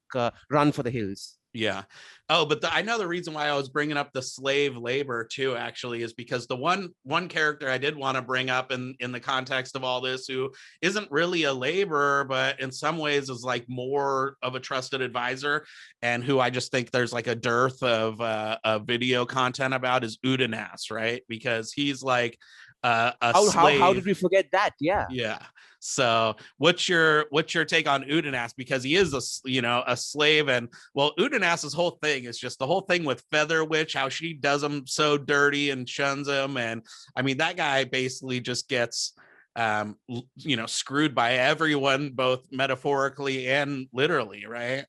run for the hills. Yeah. Oh, but I know the reason why I was bringing up the slave labor too, actually, is because the one character I did want to bring up in the context of all this, who isn't really a laborer, but in some ways is like more of a trusted advisor, and who I just think there's like a dearth of video content about, is Udanas, right? Because he's like a slave. How did we forget that? Yeah. So what's your take on Udanas? Because he is a slave, and well, Udanas's whole thing is just the whole thing with Feather Witch, how she does him so dirty and shuns him. And I mean, that guy basically just gets screwed by everyone, both metaphorically and literally, right?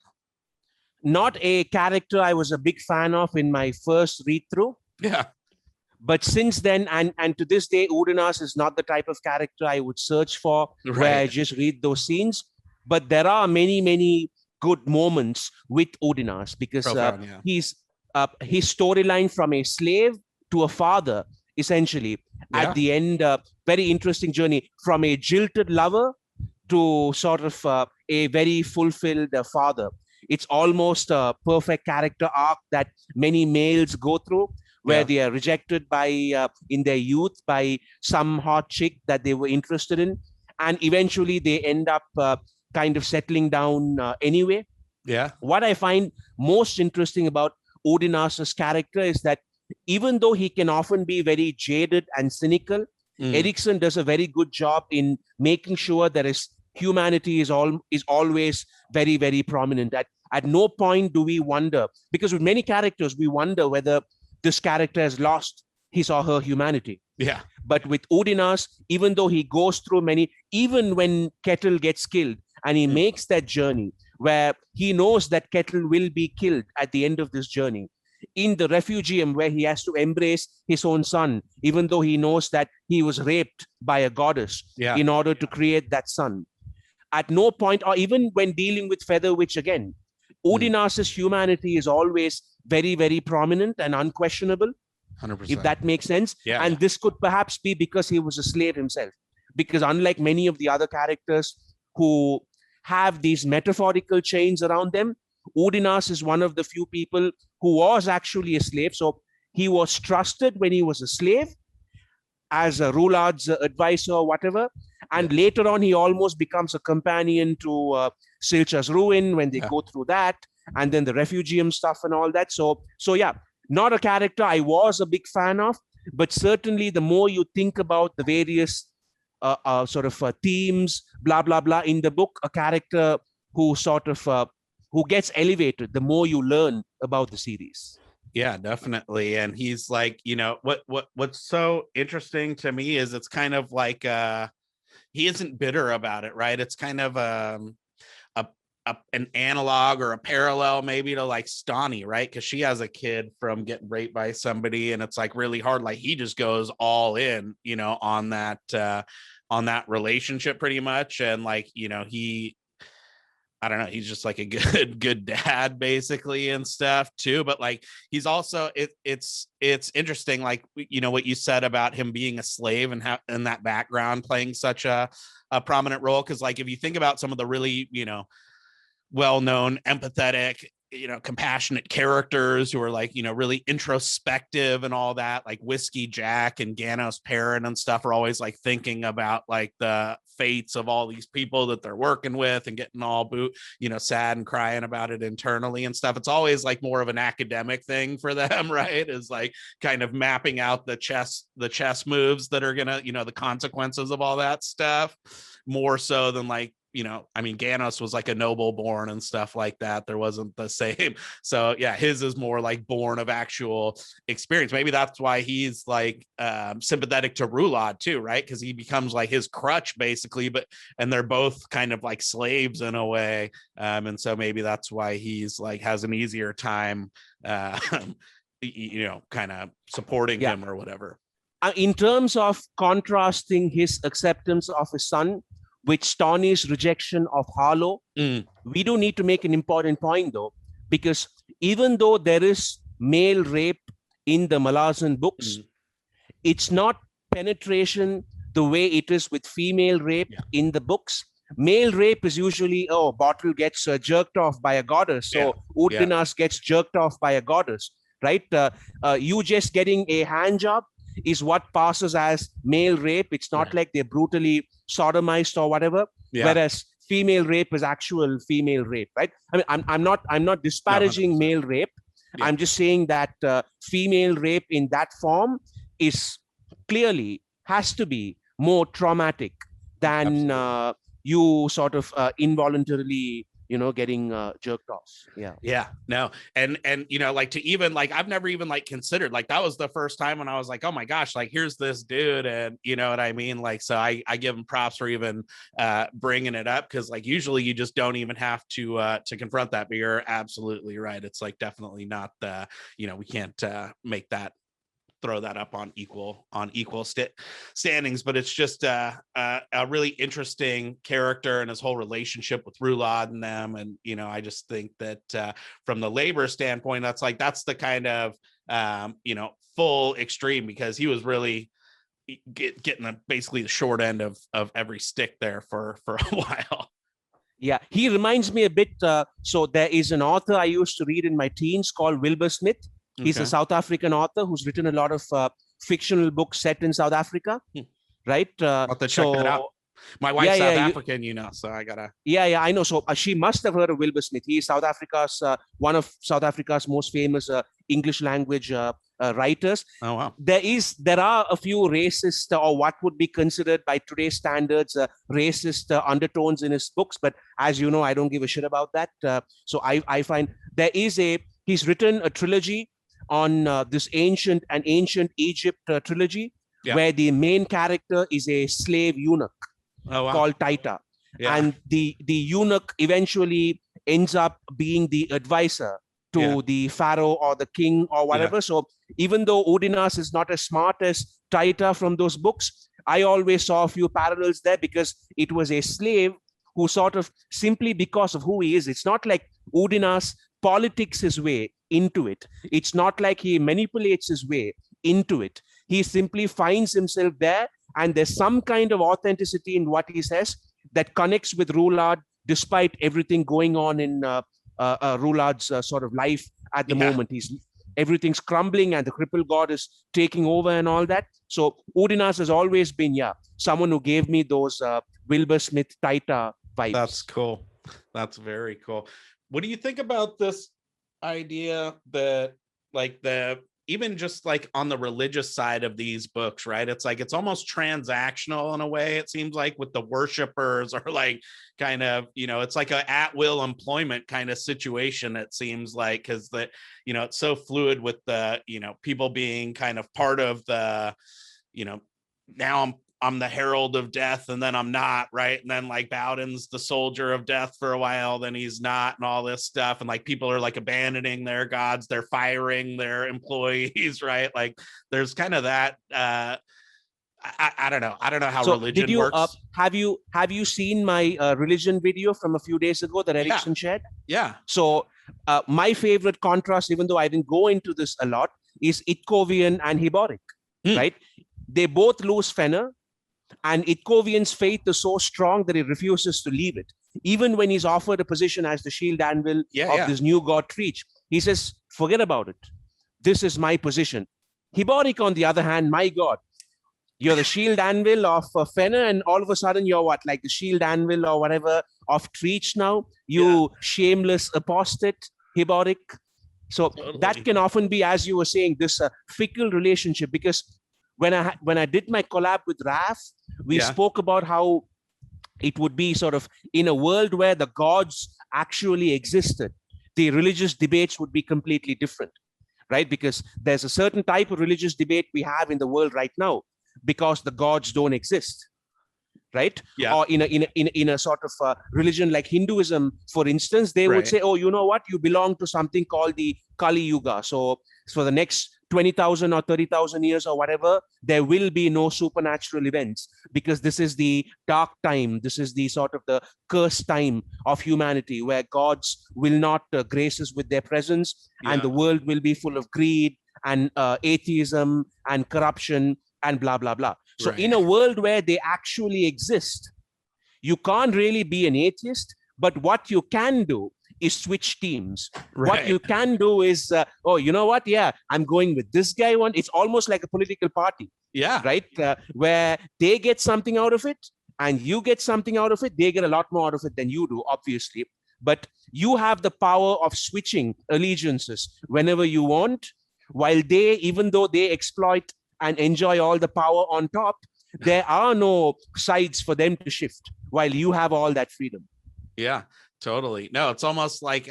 Not a character I was a big fan of in my first read through. Yeah. But since then, and to this day, Udanas is not the type of character I would search for, where I just read those scenes. But there are many, many good moments with Udanas, because his storyline from a slave to a father, essentially, at the end, very interesting journey from a jilted lover to sort of a very fulfilled father. It's almost a perfect character arc that many males go through, where they are rejected by in their youth by some hot chick that they were interested in, and eventually they end up kind of settling down anyway. Yeah. What I find most interesting about Udanas's character is that even though he can often be very jaded and cynical, Erikson does a very good job in making sure that his humanity is always very, very prominent. At no point do we wonder, because with many characters we wonder whether this character has lost his or her humanity. Yeah. But with Udanas, even though he goes through many, even when Kettle gets killed, and he makes that journey where he knows that Kettle will be killed at the end of this journey, in the refugium where he has to embrace his own son, even though he knows that he was raped by a goddess in order to create that son. At no point, or even when dealing with Feather Witch again, Udanas's humanity is always very, very prominent and unquestionable, 100%. if that makes sense. Yeah, and this could perhaps be because he was a slave himself. Because unlike many of the other characters who have these metaphorical chains around them. Udinas is one of the few people who was actually a slave. So he was trusted when he was a slave as a Rulad's advisor or whatever. And later on, he almost becomes a companion to Silcha's ruin when they go through that. And then the refugium stuff and all that. So yeah, not a character I was a big fan of, but certainly the more you think about the various themes, blah, blah, blah, in the book, a character who who gets elevated, the more you learn about the series. Yeah, definitely. And he's like, what's so interesting to me is it's kind of like he isn't bitter about it, right? It's kind of an analog or a parallel maybe to like Stani, right? Because she has a kid from getting raped by somebody, and it's like really hard. Like he just goes all in, on that relationship pretty much. And like, I don't know, he's just like a good dad basically and stuff too. But like, he's also, it's interesting, like, what you said about him being a slave and how in that background playing such a prominent role. Cause like, if you think about some of the really, well-known, empathetic, compassionate characters who are like, really introspective and all that, like Whiskey Jack and Ganos Perrin and stuff are always like thinking about like the fates of all these people that they're working with and getting all sad and crying about it internally and stuff. It's always like more of an academic thing for them, right? Is like kind of mapping out the chess moves that are gonna, the consequences of all that stuff, more so than like, Ganos was like a noble born and stuff like that. There wasn't the same. So yeah, his is more like born of actual experience. Maybe that's why he's like sympathetic to Rulad too, right? Because he becomes like his crutch basically, and they're both kind of like slaves in a way. And so maybe that's why he's like has an easier time, kind of supporting him or whatever. In terms of contrasting his acceptance of his son with Stani's rejection of Harlow, we do need to make an important point though, because even though there is male rape in the Malazan books, it's not penetration the way it is with female rape in the books. Male rape is usually, Bottle gets jerked off by a goddess, so Udinas gets jerked off by a goddess, right? You just getting a hand job is what passes as male rape. It's not like they're brutally sodomized or whatever. Whereas female rape is actual female rape, right? I mean, I'm not disparaging male rape. I'm just saying that female rape in that form is clearly has to be more traumatic than you sort of involuntarily getting jerked off. No. And like to even like, I've never even like considered, like that was the first time when I was like, oh my gosh, like here's this dude, and you know what I mean? Like, so I give him props for even bringing it up, because like usually you just don't even have to confront that. But you're absolutely right. It's like definitely not we can't make that, throw that up on equal standings, but it's just a really interesting character and his whole relationship with Rulad and them. And I just think that from the labor standpoint, that's the kind of full extreme, because he was really getting basically the short end of every stick there for a while. Yeah, he reminds me a bit. So there is an author I used to read in my teens called Wilbur Smith. He's a South African author who's written a lot of fictional books set in South Africa, right? I'll have to check that out. My wife's South African, so I gotta. Yeah, I know. So she must have heard of Wilbur Smith. He's one of South Africa's most famous English language writers. Oh wow! There are a few racist or what would be considered by today's standards racist undertones in his books, but as you know, I don't give a shit about that. So I find he's written a trilogy on this ancient Egypt trilogy, where the main character is a slave eunuch called Taita. And the eunuch eventually ends up being the advisor to the pharaoh or the king or whatever. So even though Udinas is not as smart as Taita from those books, I always saw a few parallels there, because it was a slave who sort of, simply because of who he is, it's not like Udinas politics his way into it. It's not like he manipulates his way into it. He simply finds himself there, and there's some kind of authenticity in what he says that connects with Rulad despite everything going on in Rulad's sort of life at the moment. Everything's crumbling and the Crippled God is taking over and all that. So Udinas has always been, someone who gave me those Wilbur Smith Taita vibes. That's cool. That's very cool. What do you think about this idea that like even just like on the religious side of these books, right? It's like, it's almost transactional in a way. It seems like with the worshipers or like kind of, it's like a at-will employment kind of situation. It seems like, cause it's so fluid with the, people being kind of part of the, now I'm the herald of death and then I'm not, right? And then like Bowden's the soldier of death for a while, then he's not, and all this stuff. And like people are like abandoning their gods, they're firing their employees, right? Like there's kind of that I don't know how religion works. Have you seen my religion video from a few days ago that Erickson shared? Yeah. So my favorite contrast, even though I didn't go into this a lot, is Itkovian and Hyboric, right? They both lose Fenner. And Itkovian's faith is so strong that he refuses to leave it. Even when he's offered a position as the shield anvil of this new god Treach, he says, forget about it. This is my position. Hyboric, on the other hand, my god, you're the shield anvil of Fenner, and all of a sudden you're what? Like the shield anvil or whatever of Treach now? You shameless apostate, Hyboric. So that can often be, as you were saying, this fickle relationship, because when I did my collab with Raf, we spoke about how it would be sort of in a world where the gods actually existed, the religious debates would be completely different, right? Because there's a certain type of religious debate we have in the world right now because the gods don't exist, right? Yeah. Or in a sort of religion like Hinduism, for instance, they would say, oh, you know what? You belong to something called the Kali Yuga. So for the next 20,000 or 30,000 years or whatever, there will be no supernatural events because this is the dark time. This is the sort of the cursed time of humanity where gods will not grace us with their presence and the world will be full of greed and atheism and corruption and blah, blah, blah. So in a world where they actually exist, you can't really be an atheist, but what you can do is switch teams. What you can do is, oh, you know what? Yeah, I'm going with this guy one. It's almost like a political party. Yeah. Right? Where they get something out of it and you get something out of it. They get a lot more out of it than you do, obviously. But you have the power of switching allegiances whenever you want, while they, even though they exploit and enjoy all the power on top, there are no sides for them to shift while you have all that freedom. Yeah. Totally. No, it's almost like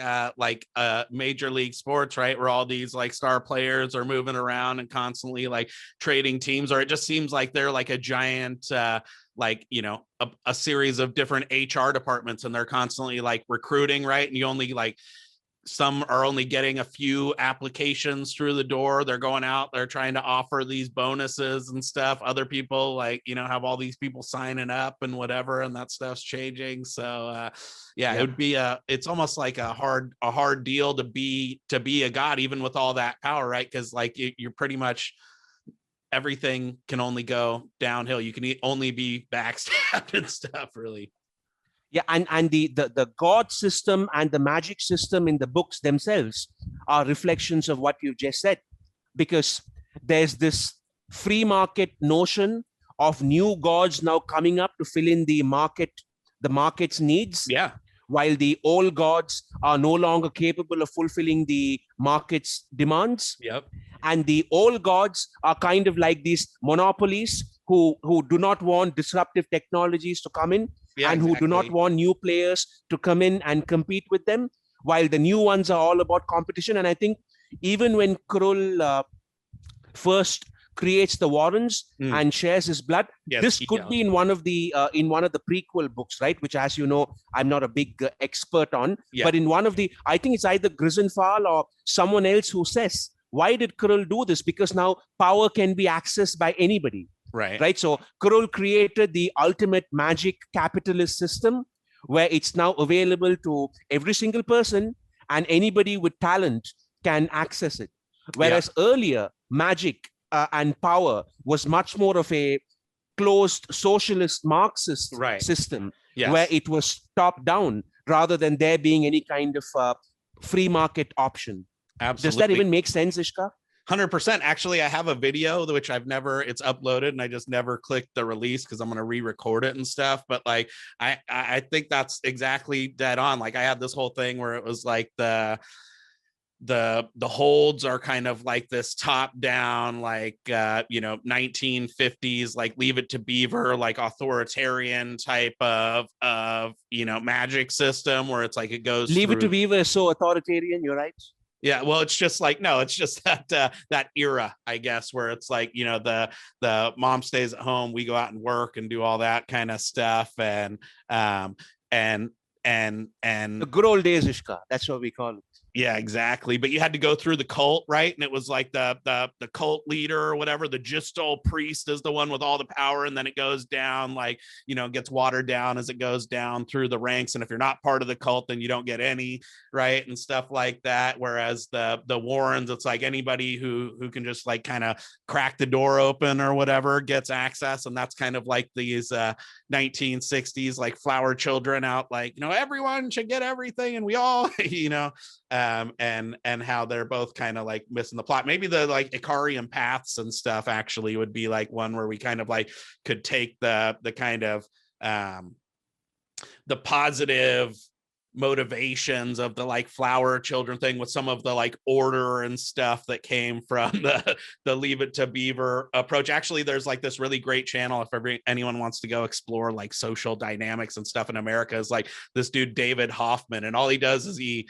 major league sports, right? Where all these like star players are moving around and constantly like trading teams, or it just seems like they're like a giant, a series of different HR departments and they're constantly like recruiting, right? And you only like, some are only getting a few applications through the door. They're going out, they're trying to offer these bonuses and stuff. Other people like, have all these people signing up and whatever, and that stuff's changing. So it would be it's almost like a hard deal to be a god, even with all that power, right? Because like you're pretty much, everything can only go downhill. You can only be backstabbed and stuff, really. Yeah, and the god system and the magic system in the books themselves are reflections of what you've just said, because there's this free market notion of new gods now coming up to fill in the market's needs. Yeah. While the old gods are no longer capable of fulfilling the market's demands. Yep. And the old gods are kind of like these monopolies who do not want disruptive technologies to come in. And who do not want new players to come in and compete with them, while the new ones are all about competition. And I think even when Krul first creates the Warrens and shares his blood, this could be in one of the prequel books, right? Which, as you know, I'm not a big expert on. But in one of the, I think it's either Grisenfall or someone else who says, why did Krul do this? Because now power can be accessed by anybody. Right. So Krul created the ultimate magic capitalist system where it's now available to every single person and anybody with talent can access it. Whereas earlier, magic and power was much more of a closed socialist Marxist system where it was top down rather than there being any kind of free market option. Absolutely. Does that even make sense, Iskar? 100%. Actually, I have a video which it's uploaded and I just never clicked the release because I'm going to re-record it and stuff. But like, I think that's exactly dead on. Like I had this whole thing where it was like the holds are kind of like this top down, like, 1950s, like Leave It to Beaver, like authoritarian type of, magic system where it's like, it goes Leave It to Beaver is so authoritarian. You're right. Yeah, well, it's just like, no, it's just that era, I guess, where it's like, the mom stays at home, we go out and work and do all that kind of stuff, and the good old days, Iskar. That's what we call it. Yeah, exactly. But you had to go through the cult, right? And it was like the cult leader or whatever, the Jhistal priest is the one with all the power, and then it goes down, like, gets watered down as it goes down through the ranks. And if you're not part of the cult, then you don't get any, right? And stuff like that. Whereas the Warrens, it's like anybody who can just like kind of crack the door open or whatever gets access. And that's kind of like these 1960s like flower children out, like, everyone should get everything and we all, and how they're both kind of like missing the plot. Maybe the like Ikarian paths and stuff actually would be like one where we kind of like could take the kind of the positive motivations of the like flower children thing with some of the like order and stuff that came from the Leave It to Beaver approach. Actually, there's like this really great channel if anyone wants to go explore like social dynamics and stuff in America, is like this dude David Hoffman, and all he does is he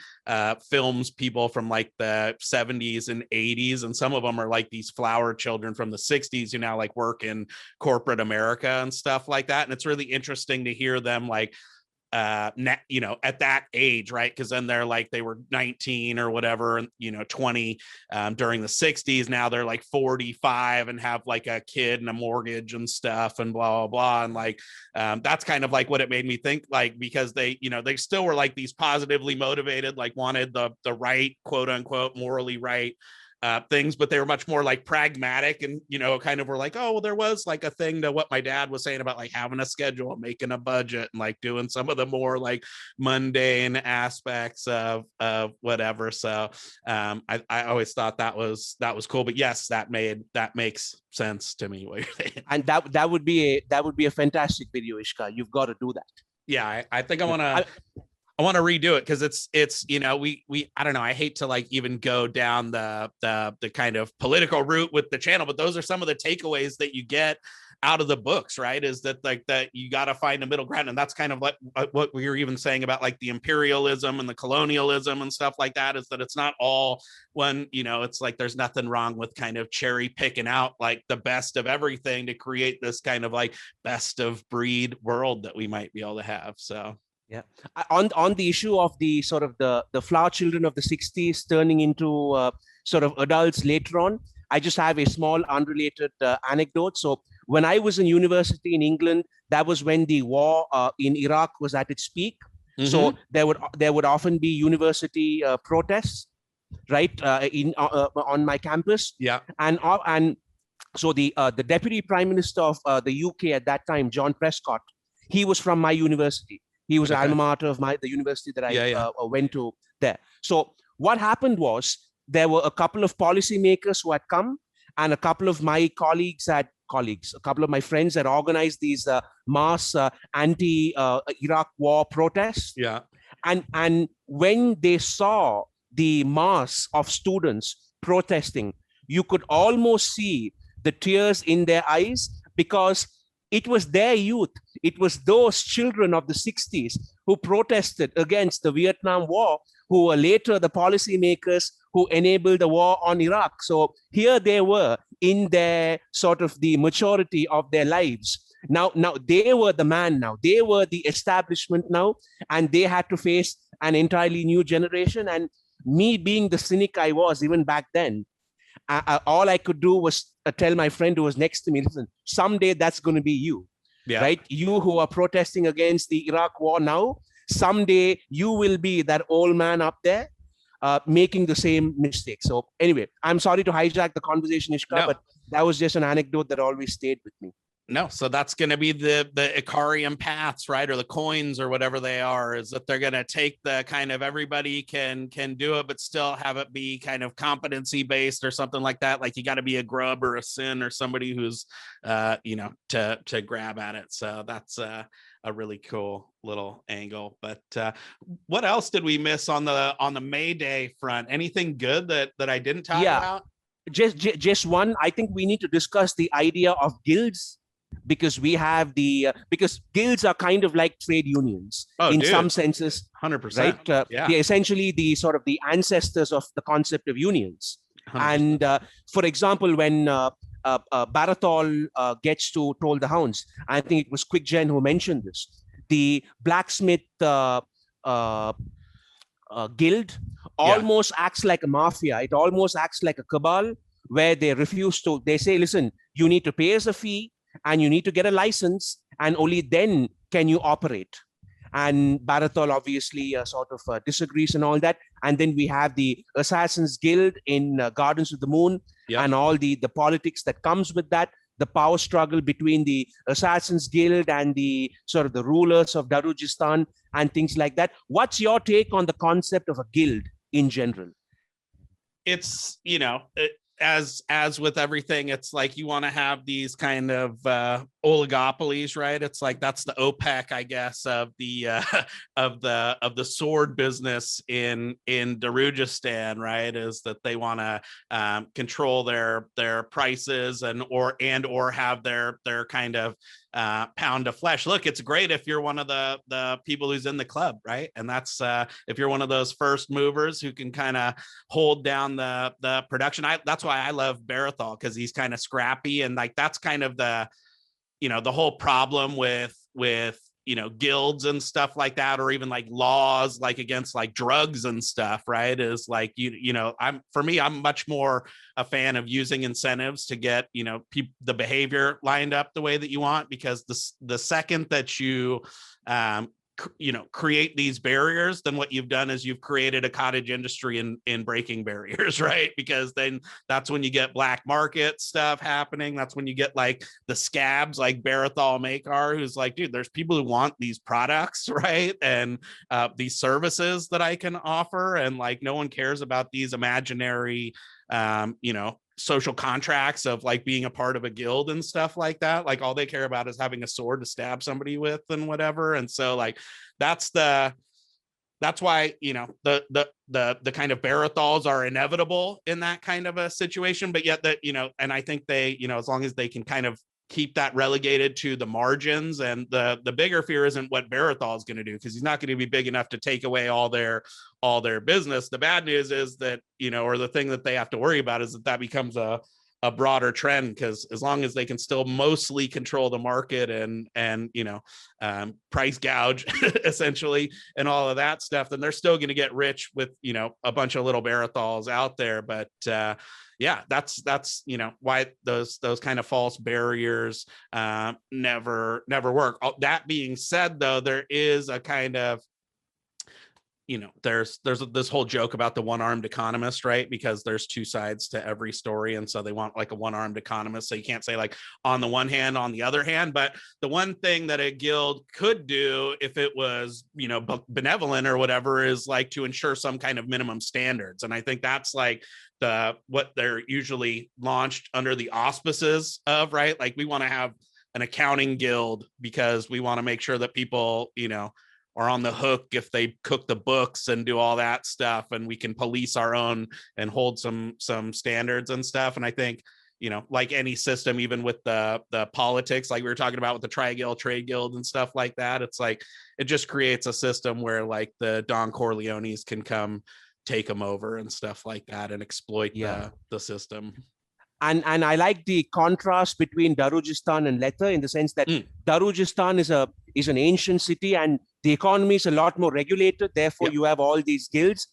films people from like the 70s and 80s, and some of them are like these flower children from the 60s who now like work in corporate America and stuff like that. And it's really interesting to hear them like at that age, right? Because then they're like, they were 19 or whatever, and 20 during the 60s. Now they're like 45 and have like a kid and a mortgage and stuff and blah blah blah. And like that's kind of like what it made me think, like, because they they still were like these positively motivated, like wanted the right, quote unquote, morally right things, but they were much more like pragmatic and kind of were like, oh well, there was like a thing to what my dad was saying about like having a schedule, making a budget, and like doing some of the more like mundane aspects of whatever. So I always thought that was cool. But yes, that makes sense to me what you're saying. And that would be a fantastic video, Iskar. You've got to do that. Yeah, I think I want to redo it because it's we I don't know, I hate to like even go down the kind of political route with the channel, but those are some of the takeaways that you get out of the books, right? Is that like that you got to find a middle ground. And that's kind of what we were even saying about like the imperialism and the colonialism and stuff like that, is that it's not all one, it's like there's nothing wrong with kind of cherry picking out like the best of everything to create this kind of like best of breed world that we might be able to have. So yeah, on the issue of the sort of the flower children of the 60s turning into sort of adults later on, I just have a small unrelated anecdote. So when I was in university in England, that was when the war in Iraq was at its peak. Mm-hmm. So there would often be university protests, right, on my campus. Yeah, and so the deputy prime minister of the UK at that time, John Prescott, he was from my university. He was an alma mater of the university that I went to there. So what happened was there were a couple of policymakers who had come, and a couple of my a couple of my friends had organized these mass anti-Iraq war protests. Yeah. And when they saw the mass of students protesting, you could almost see the tears in their eyes, because it was their youth. It was those children of the 60s who protested against the Vietnam War, who were later the policymakers who enabled the war on Iraq. So here they were in their sort of the maturity of their lives. Now they were the man now. They were the establishment now, and they had to face an entirely new generation. And me being the cynic I was even back then, all I could do was tell my friend who was next to me, listen, someday that's going to be you, right? You who are protesting against the Iraq war now, someday you will be that old man up there making the same mistake. So anyway, I'm sorry to hijack the conversation, Iskar, but that was just an anecdote that always stayed with me. No, so that's going to be the Icarian paths, right? Or the coins or whatever they are, is that they're going to take the kind of everybody can do it, but still have it be kind of competency based or something like that. Like you got to be a grub or a sin or somebody who's, to grab at it. So that's a really cool little angle. But what else did we miss on the May Day front? Anything good that I didn't talk about? Just one. I think we need to discuss the idea of guilds, because we have because guilds are kind of like trade unions some senses. 100%. Right? They're essentially the sort of the ancestors of the concept of unions. 100%. And for example, when Barathol gets to Troll the Hounds, I think it was QuickGen who mentioned this, the blacksmith guild almost acts like a mafia. It almost acts like a cabal, where they say, listen, you need to pay us a fee and you need to get a license, and only then can you operate. And Barathol obviously sort of disagrees and all that. And then we have the Assassins Guild in Gardens of the Moon, and all the politics that comes with that, the power struggle between the Assassins Guild and the sort of the rulers of Darujistan and things like that. What's your take on the concept of a guild in general? It's, as with everything, it's like you want to have these kind of oligopolies, right? It's like that's the OPEC, I guess, of the of the sword business in Darujistan, right? Is that they want to control their prices or have their kind of pound of flesh. Look, it's great if you're one of the people who's in the club, right? And that's if you're one of those first movers who can kind of hold down the production. That's why I love Barathol, because he's kind of scrappy, and like that's kind of the whole problem with guilds and stuff like that, or even like laws like against like drugs and stuff, right? Is like I'm much more a fan of using incentives to get the behavior lined up the way that you want, because the second that you create these barriers, then what you've done is you've created a cottage industry in breaking barriers, right? Because then that's when you get black market stuff happening. That's when you get like the scabs like Barathol Makar, who's like, dude, there's people who want these products, right? And these services that I can offer, and like no one cares about these imaginary social contracts of like being a part of a guild and stuff like that. Like all they care about is having a sword to stab somebody with and whatever. And so like that's why the kind of Barathols are inevitable in that kind of a situation. But yet that and I think they as long as they can kind of keep that relegated to the margins, and the bigger fear isn't what Barathol is going to do, because he's not going to be big enough to take away all their business. The bad news is that or the thing that they have to worry about is that becomes a broader trend, because as long as they can still mostly control the market and price gouge essentially and all of that stuff, then they're still going to get rich with a bunch of little Barathols out there. But that's why those kind of false barriers never work. That being said, though, there is a kind of there's this whole joke about the one-armed economist, right? Because there's two sides to every story, and so they want like a one-armed economist, so you can't say like on the one hand, on the other hand. But the one thing that a guild could do, if it was benevolent or whatever, is like to ensure some kind of minimum standards. And I think that's like what they're usually launched under the auspices of, right? Like we want to have an accounting guild because we want to make sure that people are on the hook if they cook the books and do all that stuff, and we can police our own and hold some standards and stuff. And I think like any system, even with the politics, like we were talking about with the Tri-Guild Trade Guild and stuff like that, it's like it just creates a system where like the Don Corleones can come take them over and stuff like that and exploit the system. And I like the contrast between Darujistan and Lether, in the sense that Darujistan is an ancient city and the economy is a lot more regulated. Therefore, you have all these guilds.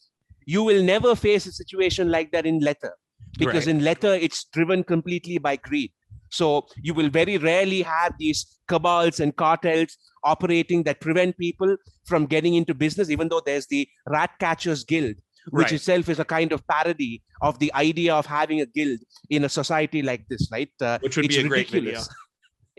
You will never face a situation like that in Lether, because in Lether, it's driven completely by greed. So you will very rarely have these cabals and cartels operating that prevent people from getting into business, even though there's the Rat Catchers Guild, which itself is a kind of parody of the idea of having a guild in a society like this, right? Which would be a great video.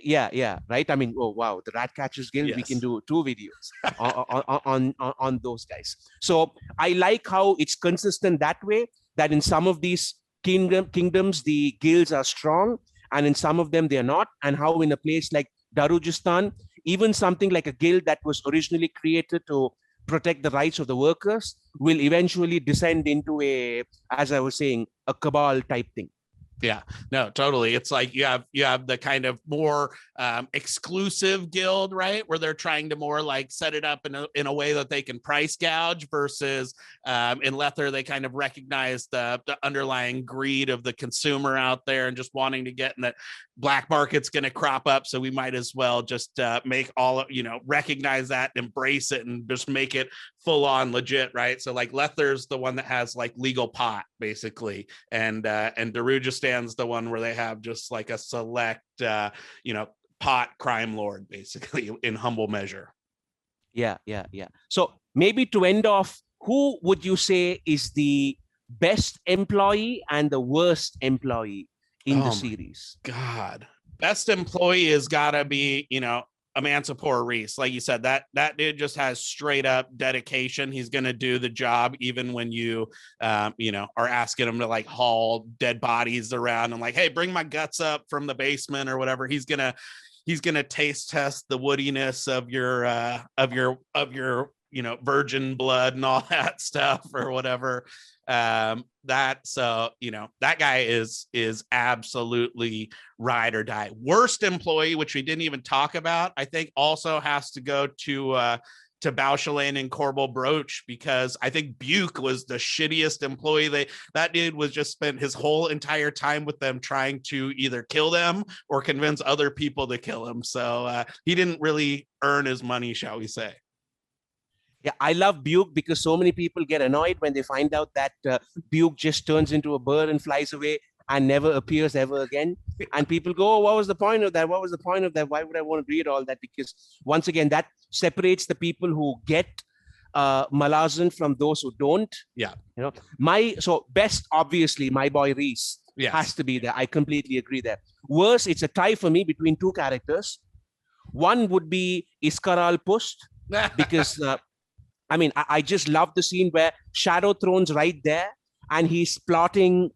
Yeah, right. I mean, oh wow, the Rat Catchers Guild. We can do 2 videos on those guys. So I like how it's consistent that way. That in some of these kingdoms, the guilds are strong, and in some of them they are not. And how in a place like Darujistan, even something like a guild that was originally created to protect the rights of the workers will eventually descend into a, as I was saying, a cabal type thing. Yeah, no, totally. It's like you have the kind of more exclusive guild, right, where they're trying to more like set it up in a way that they can price gouge, versus in Lether they kind of recognize the underlying greed of the consumer out there and just wanting to get in that black market's going to crop up, so we might as well just make all, recognize that, embrace it, and just make it full on legit, right? So like Lether's the one that has like legal pot basically, and Darugistan's the one where they have just like a select pot crime lord basically in humble measure. Yeah. So maybe to end off, who would you say is the best employee and the worst employee in the series? God, best employee has gotta be, Emancipor Reese. Like you said, that dude just has straight up dedication. He's gonna do the job even when you are asking him to like haul dead bodies around and like, hey, bring my guts up from the basement or whatever. He's gonna taste test the woodiness of your virgin blood and all that stuff or whatever. That guy is absolutely ride or die. Worst employee, which we didn't even talk about, I think also has to go to Bauchelain and Korbal Broach, because I think Buke was the shittiest employee. That dude was just spent his whole entire time with them trying to either kill them or convince other people to kill him. So he didn't really earn his money, shall we say. Yeah, I love Buke because so many people get annoyed when they find out that Buke just turns into a bird and flies away and never appears ever again. And people go, oh, what was the point of that? What was the point of that? Why would I want to read all that? Because once again, that separates the people who get Malazan from those who don't. Yeah. So best, obviously, my boy Reese has to be there. I completely agree there. Worse, it's a tie for me between 2 characters. One would be Iskar Post, because I just love the scene where Shadow Throne's right there and he's plotting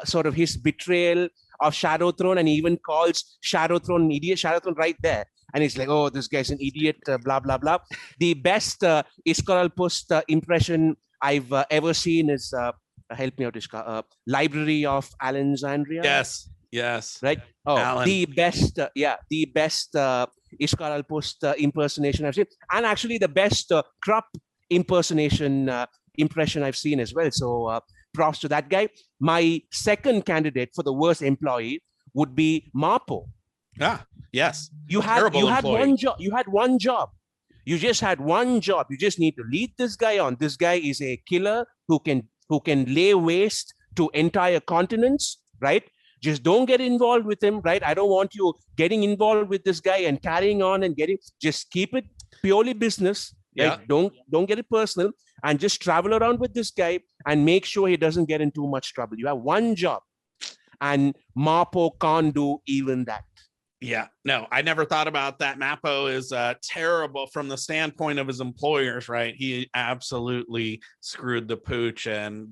sort of his betrayal of Shadow Throne, and he even calls Shadow Throne an idiot. Shadow Throne right there. And he's like, oh, this guy's an idiot, blah, blah, blah. The best Iskar Post impression I've ever seen is, help me out, Iskar, Library of Alexandria. Yes. Right? Oh, Alan. the best Iskar Post impersonation I've seen. And actually the best Krupp impersonation impression I've seen as well. So props to that guy. My second candidate for the worst employee would be Marpo. Yes. You had one job. You had one job. You just had one job. You just need to lead this guy on. This guy is a killer who can lay waste to entire continents, right? Just don't get involved with him, right? I don't want you getting involved with this guy and carrying on and just keep it purely business. Right? Yeah. Don't get it personal, and just travel around with this guy and make sure he doesn't get in too much trouble. You have one job, and Marpo can't do even that. Yeah, no, I never thought about that. Mappo is terrible from the standpoint of his employers, right? He absolutely screwed the pooch. And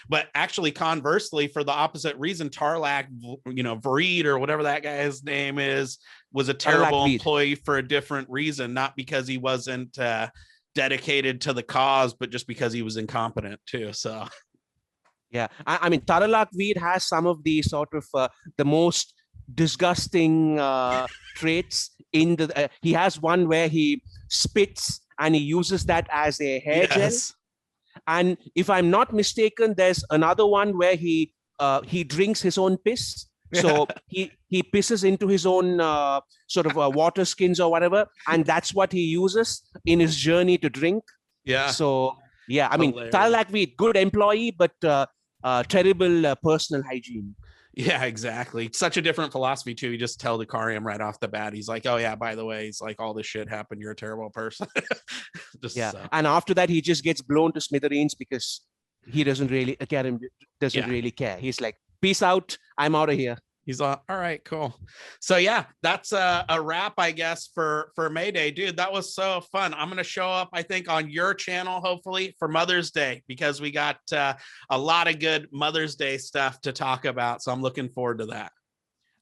but actually, conversely, for the opposite reason, Tarlak, Vreed or whatever that guy's name is, was a terrible employee for a different reason, not because he wasn't dedicated to the cause, but just because he was incompetent too. So, yeah, I mean, Tarlak Veed has some of the sort of the most disgusting traits in the he has one where he spits and he uses that as a hair gel, and if I'm not mistaken, there's another one where he drinks his own piss. So he pisses into his own sort of water skins or whatever, and that's what he uses in his journey to drink. So I mean, Tarlak Veed, good employee, but terrible personal hygiene. Yeah, exactly. Such a different philosophy too. You just tell Dakarium right off the bat. He's like, oh yeah, by the way, he's like, all this shit happened. You're a terrible person. And after that, he just gets blown to smithereens because he doesn't really care. Really care. He's like, peace out. I'm out of here. He's all right, cool. So yeah, that's a wrap, I guess, for Mayday, dude. That was so fun. I'm gonna show up, I think, on your channel hopefully for Mother's Day, because we got a lot of good Mother's Day stuff to talk about. So I'm looking forward to that.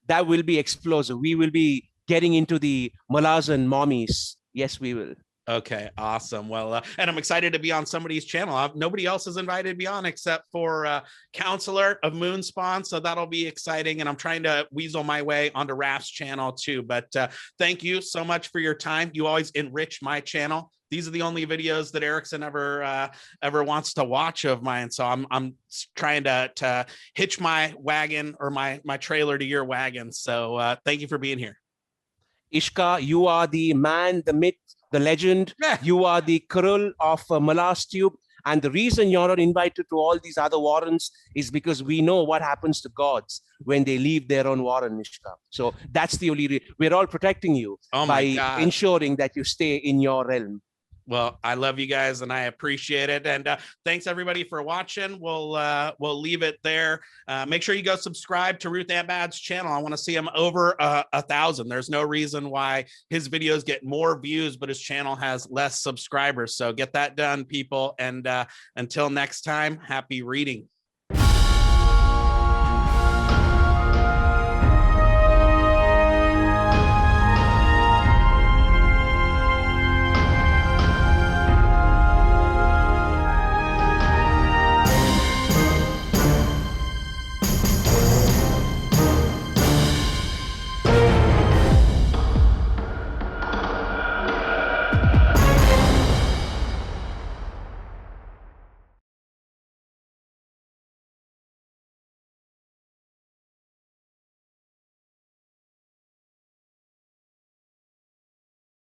That will be explosive. We will be getting into the Malazan mommies. Yes, we will. Okay, awesome. Well, and I'm excited to be on somebody's channel. Nobody else has invited me on except for Counselor of Moonspawn, so that'll be exciting. And I'm trying to weasel my way onto Raph's channel too. But thank you so much for your time. You always enrich my channel. These are the only videos that Erickson ever wants to watch of mine. So I'm trying to hitch my wagon or my trailer to your wagon. So thank you for being here. Iskar, you are the man, the myth, the legend. You are the Kurul of Malas Tube. And the reason you're not invited to all these other warrens is because we know what happens to gods when they leave their own warren, Iskar. So that's the only reason. We're all protecting you by ensuring that you stay in your realm. Well, I love you guys and I appreciate it. And thanks everybody for watching. We'll leave it there. Make sure you go subscribe to Ruthan's channel. I want to see him over 1,000. There's no reason why his videos get more views, but his channel has less subscribers. So get that done, people. And until next time, happy reading.